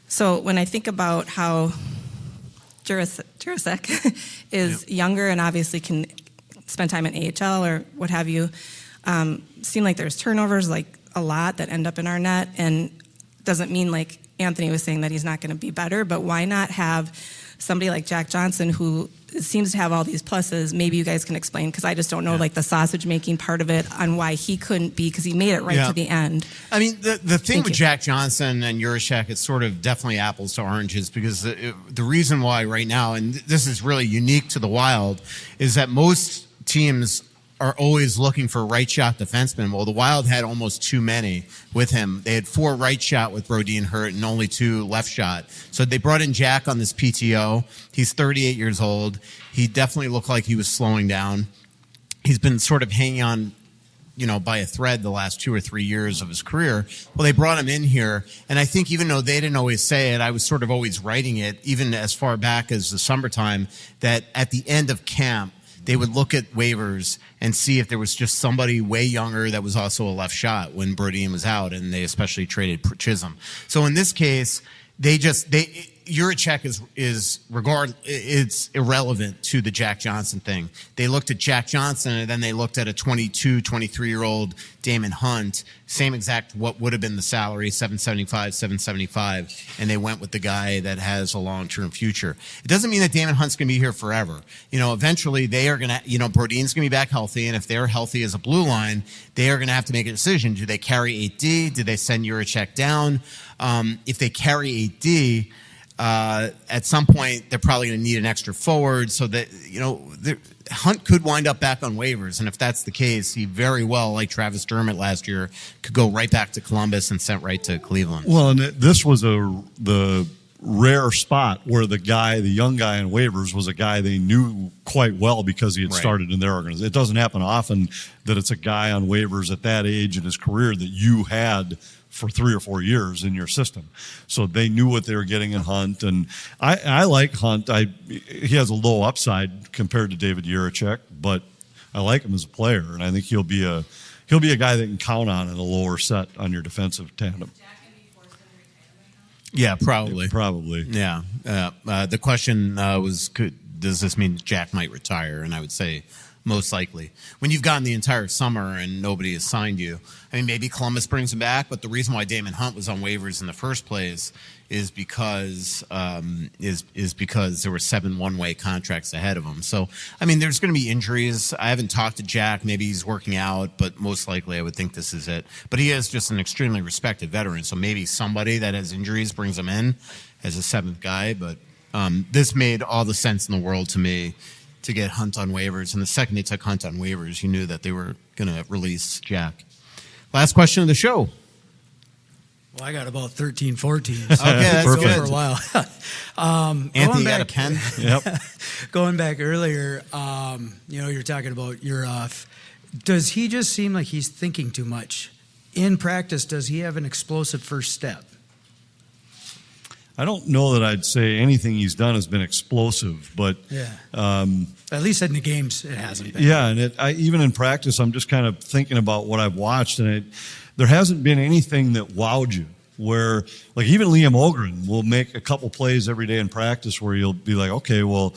So when I think about how Jurasek is younger and obviously can spend time in AHL or what have you, seem like there's turnovers like a lot that end up in our net, and doesn't mean like Anthony was saying that he's not going to be better, but why not have somebody like Jack Johnson who seems to have all these pluses? Maybe you guys can explain, because I just don't know like the sausage making part of it on why he couldn't be, because he made it right to the end. I mean, the thing with Jack Johnson and Juracek, it's sort of definitely apples to oranges, because the reason why right now, and this is really unique to the Wild, is that most teams are always looking for right shot defensemen. Well, the Wild had almost too many with him. They had 4 right shot with Brodin hurt and only 2 left shot. So they brought in Jack on this PTO. He's 38 years old. He definitely looked like he was slowing down. He's been sort of hanging on, by a thread the last 2 or 3 years of his career. Well, they brought him in here, and I think even though they didn't always say it, I was sort of always writing it, even as far back as the summertime, that at the end of camp, they would look at waivers and see if there was just somebody way younger that was also a left shot when Brodin was out, and they especially traded Chisholm. So in this case, Juracek it's irrelevant to the Jack Johnson thing. They looked at Jack Johnson, and then they looked at a 22, 23-year-old Damon Hunt, same exact what would have been the salary, $775, and they went with the guy that has a long-term future. It doesn't mean that Damon Hunt's going to be here forever. Eventually they are going to, Brodin's going to be back healthy, and if they're healthy as a blue line, they are going to have to make a decision. Do they carry 8D? Do they send Juracek down? If they carry 8D, at some point, they're probably going to need an extra forward, so that Hunt could wind up back on waivers, and if that's the case, he very well, like Travis Dermott last year, could go right back to Columbus and sent right to Cleveland. Well, and this was the rare spot where the young guy on waivers was a guy they knew quite well because he had started in their organization. It doesn't happen often that it's a guy on waivers at that age in his career that you had for 3 or 4 years in your system. So they knew what they were getting in Hunt. And I like Hunt. He has a low upside compared to David Juracek, but I like him as a player. And I think he'll be a guy that can count on in a lower set on your defensive tandem. Yeah, probably. Probably. Yeah. The question was, does this mean Jack might retire? And I would say most likely. When you've gotten the entire summer and nobody has signed you, maybe Columbus brings him back, but the reason why Damon Hunt was on waivers in the first place is because there were 7 one-way contracts ahead of him. So, there's going to be injuries. I haven't talked to Jack. Maybe he's working out, but most likely I would think this is it. But he is just an extremely respected veteran, so maybe somebody that has injuries brings him in as a 7th guy. But this made all the sense in the world to me to get Hunt on waivers. And the second they took Hunt on waivers, you knew that they were going to release Jack. Last question of the show. Well, I got about 13, 14. Okay, that's good. For a while. Anthony, got a pen? Yep. Going back earlier, you're talking about Yurov. Does he just seem like he's thinking too much? In practice, does he have an explosive first step? I don't know that I'd say anything he's done has been explosive, but at least in the games it hasn't been. Yeah, and even in practice, I'm just kind of thinking about what I've watched, and there hasn't been anything that wowed you. Where, like, even Liam Ohgren will make a couple plays every day in practice where you'll be like, okay, well,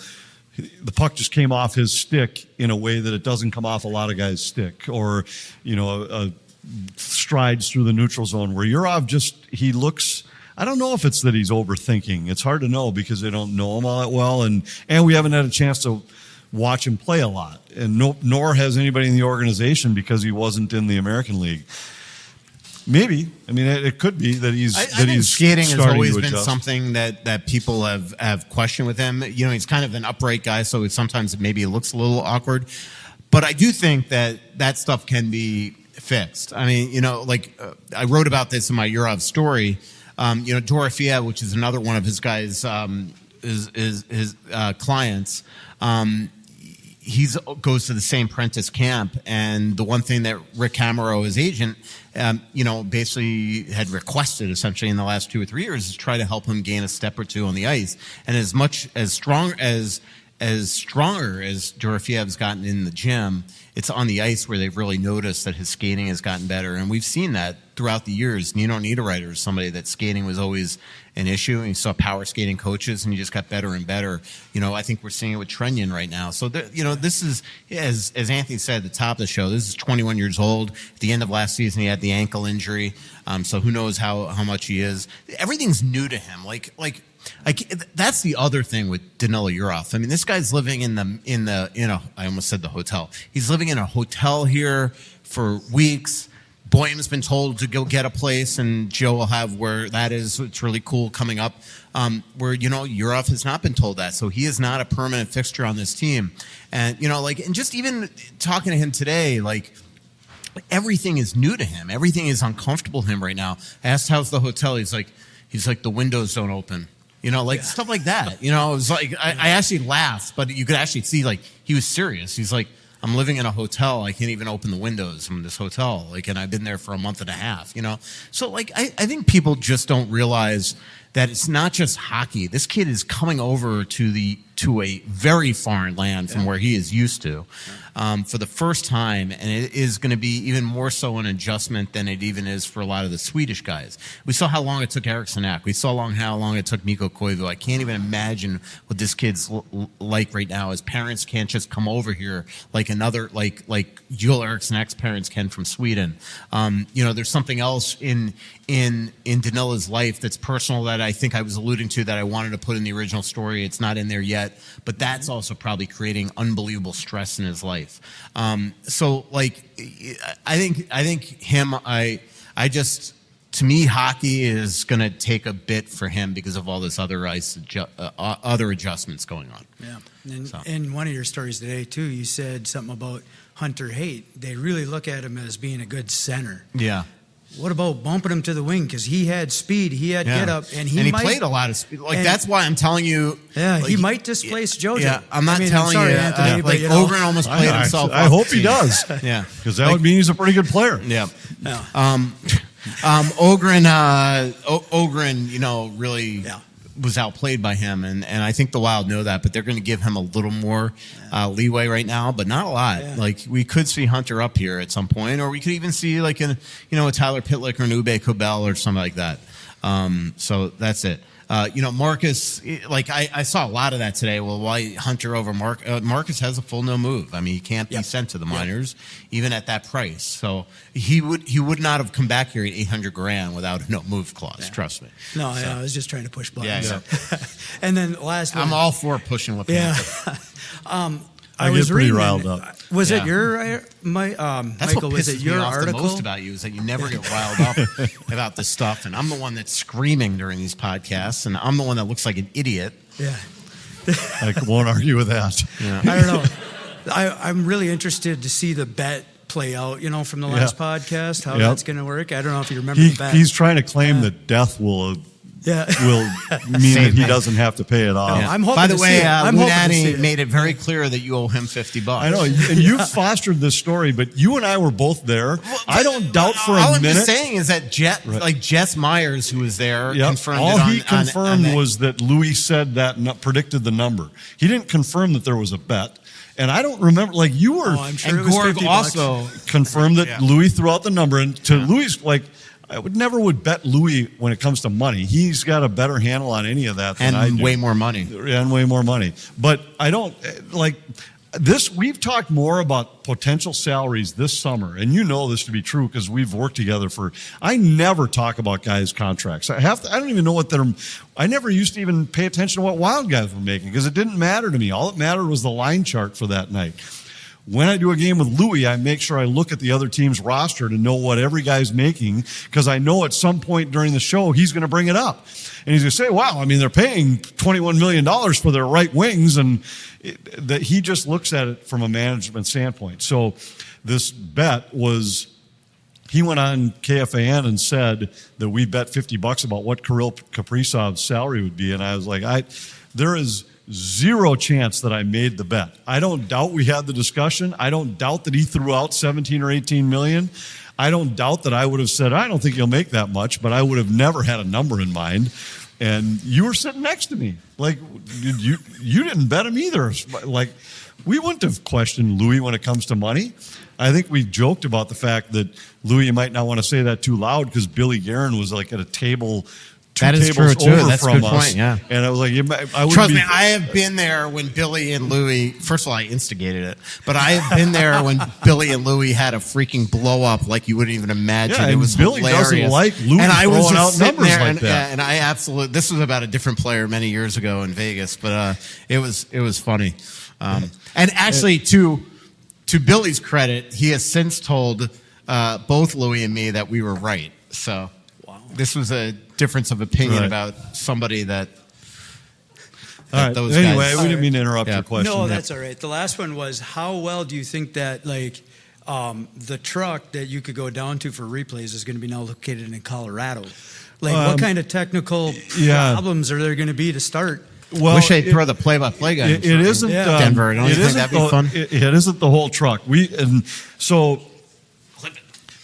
the puck just came off his stick in a way that it doesn't come off a lot of guys' stick, or strides through the neutral zone. Where Yurov he looks. I don't know if it's that he's overthinking. It's hard to know because they don't know him all that well, and we haven't had a chance to watch him play a lot, and nor has anybody in the organization because he wasn't in the American League. Maybe. It could be that he's I think skating has always been adjust. something that people have questioned with him. He's kind of an upright guy, so sometimes maybe it looks a little awkward. But I do think that stuff can be fixed. I wrote about this in my Yurov story. Dorofeyev, which is another one of his guys, his clients, he goes to the same Prentice camp, and the one thing that Rick Camero, his agent, basically had requested essentially in the last 2 or 3 years is try to help him gain a step or two on the ice. And as stronger as Dorofeyev's gotten in the gym, it's on the ice where they've really noticed that his skating has gotten better. And we've seen that throughout the years. Nino Niederreiter is somebody that skating was always an issue. And you saw power skating coaches, and he just got better and better. I think we're seeing it with Trenyon right now. So, this is, as Anthony said at the top of the show, this is 21 years old. At the end of last season, he had the ankle injury. So who knows how much he is. Everything's new to him. That's the other thing with Danila Yurov. This guy's living in I almost said the hotel. He's living in a hotel here for weeks, Boyum's been told to go get a place, and Joe will have where that is. It's really cool coming up. Where Yurov has not been told that, so he is not a permanent fixture on this team. And and just even talking to him today, everything is new to him. Everything is uncomfortable to him right now. I asked how's the hotel. He's like the windows don't open. Stuff like that. It was like I actually laughed, but you could actually see he was serious. He's like, I'm living in a hotel. I can't even open the windows from this hotel. And I've been there for a month and a half. So I think people just don't realize that it's not just hockey. This kid is coming over to a very foreign land from where he is used to for the first time, and it is going to be even more so an adjustment than it even is for a lot of the Swedish guys. We saw how long it took Eriksson Ek. We saw how long it took Mikko Koivu. I can't even imagine what this kid's like right now. His parents can't just come over here like Joel Eriksson Ek's parents can from Sweden. There's something else in Danila's life that's personal that I think I was alluding to that I wanted to put in the original story. It's not in there yet, but that's also probably creating unbelievable stress in his life. I think him. To me, hockey is going to take a bit for him because of all this other other adjustments going on. Yeah, and in one of your stories today too, you said something about Hunter Haight. They really look at him as being a good center. Yeah. What about bumping him to the wing? Because he had speed, he had get up, and he played a lot of speed. That's why I'm telling you. Yeah, he might displace JoJo. Yeah, I'm not telling sorry, you. Anthony, but Ohgren almost played himself. I hope he does. Yeah, because that would mean he's a pretty good player. Yeah. Ohgren, really was outplayed by him, and I think the Wild know that, but they're going to give him a little more leeway right now, but not a lot. Yeah. We could see Hunter up here at some point, or we could even see a Tyler Pitlick or an Ube Cobell or something like that. So that's it. Marcus, I saw a lot of that today. Well, why Hunter over Marcus has a full no move. I mean, he can't be sent to the minors, even at that price. So he would not have come back here at $800,000 without a no move clause. Yeah. Trust me. No, I was just trying to push buttons. Yeah. And then last one. I'm all for pushing LaPanta. Yeah. I was pretty riled up. Was it your That's Michael? What was it your me off article? The most about you is that you never get riled up about this stuff, and I'm the one that's screaming during these podcasts, and I'm the one that looks like an idiot. Yeah, I won't argue with that. Yeah. I don't know. I'm really interested to see the bet play out. From the last podcast, how that's going to work. I don't know if you remember the bet. He's trying to claim that death will mean that he doesn't have to pay it off. I'm hoping By the way, Lunati made it very clear that you owe him $50. I know, and you've fostered this story, but you and I were both there. I don't doubt for a minute. All I'm just saying is that Jess Myers, who was there, confirmed all it on, he confirmed on was that Louis said that predicted the number. He didn't confirm that there was a bet. And I don't remember, you were. I'm sure and it was Gorg $50 also confirmed that Louis threw out the number. And to Louis, I would bet Louis when it comes to money. He's got a better handle on any of that than I do. Way more money. And way more money. But I don't, this, we've talked more about potential salaries this summer, and you know this to be true because we've worked together I never talk about guys' contracts. I don't even know I never used to even pay attention to what Wild guys were making because it didn't matter to me. All that mattered was the line chart for that night. When I do a game with Louis, I make sure I look at the other team's roster to know what every guy's making because I know at some point during the show he's going to bring it up. And he's going to say, wow, I mean, they're paying $21 million for their right wings, and that he just looks at it from a management standpoint. So this bet was, he went on KFAN and said that we bet $50 about what Kirill Kaprizov's salary would be. And I was like, there is zero chance that I made the bet. I don't doubt we had the discussion. I don't doubt that he threw out 17 or 18 million. I don't doubt that I would have said, I don't think you'll make that much, but I would have never had a number in mind. And you were sitting next to me. You didn't bet him either. We wouldn't have questioned Louis when it comes to money. I think we joked about the fact that Louis, you might not want to say that too loud because Billy Guerin was at a table That is true too. That's a good point. Yeah, and I was like, trust me, I have been there when Billy and Louis. First of all, I instigated it, but I have been there when Billy and Louis had a freaking blow up like you wouldn't even imagine. Yeah, it was Billy hilarious. Doesn't like Louis and I was throwing just out sitting numbers there, like and, that. and I absolutely. This was about a different player many years ago in Vegas, but it was funny. And actually, to Billy's credit, he has since told both Louis and me that we were right. So this was a difference of opinion about somebody that. All right. Those anyway, guys, we didn't mean to interrupt your question. No, that's all right. The last one was, how well do you think that the truck that you could go down to for replays is going to be now located in Colorado? Like, what kind of technical problems are there going to be to start? Well, wish they'd throw the play-by-play guy. It isn't Denver. Don't you think that'd be fun? It isn't the whole truck. So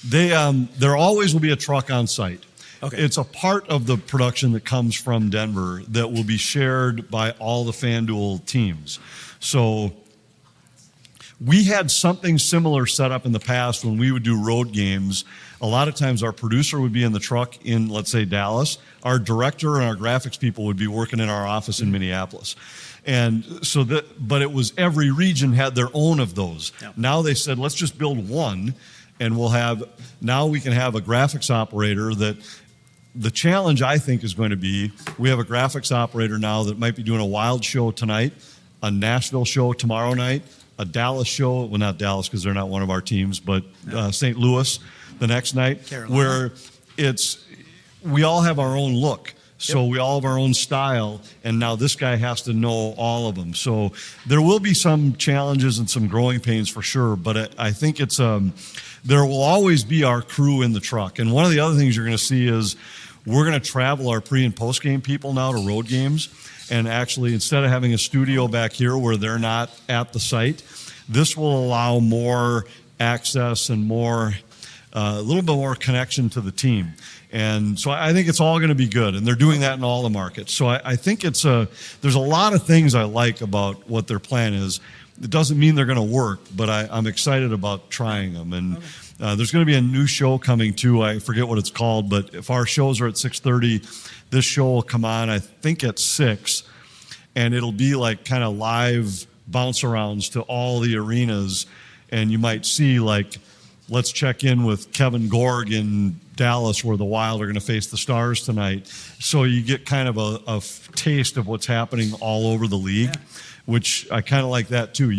there always will be a truck on site. Okay. It's a part of the production that comes from Denver that will be shared by all the FanDuel teams. So we had something similar set up in the past when we would do road games. A lot of times our producer would be in the truck in, let's say, Dallas. Our director and our graphics people would be working in our office in Minneapolis. And so but it was every region had their own of those. Yep. Now they said, let's just build one, and now we can have a graphics operator that. The challenge, I think, is going to be, we have a graphics operator now that might be doing a Wild show tonight, a Nashville show tomorrow night, a Dallas show, well, not Dallas because they're not one of our teams, but St. Louis the next night, Carolina. Where we all have our own look. So we all have our own style, and now this guy has to know all of them. So there will be some challenges and some growing pains for sure, but I think there will always be our crew in the truck. And one of the other things you're going to see is we're going to travel our pre- and post-game people now to road games. And actually, instead of having a studio back here where they're not at the site, this will allow more access and a little bit more connection to the team. And so I think it's all going to be good. And they're doing that in all the markets. So I think there's a lot of things I like about what their plan is. It doesn't mean they're going to work, but I'm excited about trying them. And there's going to be a new show coming too. I forget what it's called, but if our shows are at 6:30, this show will come on, I think, at 6, and it'll be like kind of live bounce arounds to all the arenas. And you might see, like, let's check in with Kevin Gorg in Dallas where the Wild are going to face the Stars tonight. So you get kind of a taste of what's happening all over the league. Yeah. Which I kind of like that too.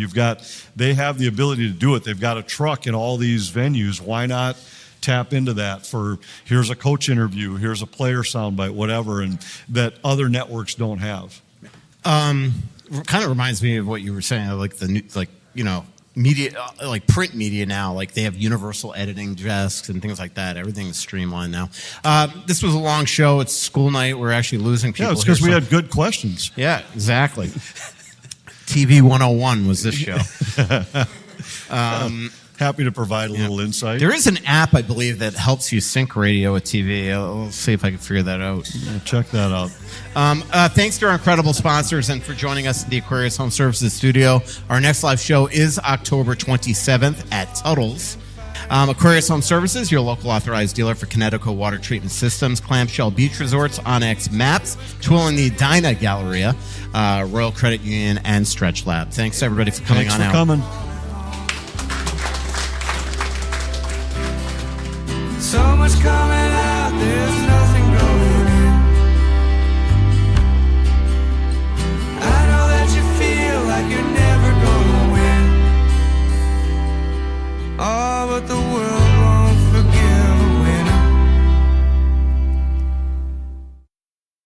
They have the ability to do it. They've got a truck in all these venues. Why not tap into that here's a coach interview, here's a player soundbite, whatever, and that other networks don't have. Kind of reminds me of what you were saying, media, like print media now, like they have universal editing desks and things like that. Everything's streamlined now. This was a long show. It's school night. We're actually losing people. Yeah, it's because we had good questions. Yeah, exactly. TV 101 was this show. Happy to provide a little insight. There is an app, I believe, that helps you sync radio with TV. I'll see if I can figure that out. Yeah, check that out. Thanks to our incredible sponsors and for joining us at the Aquarius Home Services studio. Our next live show is October 27th at Tuttle's. Aquarius Home Services, your local authorized dealer for Connecticut water treatment systems, clamshell beach resorts, Onyx Maps, Tuttle and Edina Galleria, Royal Credit Union, and Stretch Lab. Thanks, everybody, for coming on out. Thanks for coming.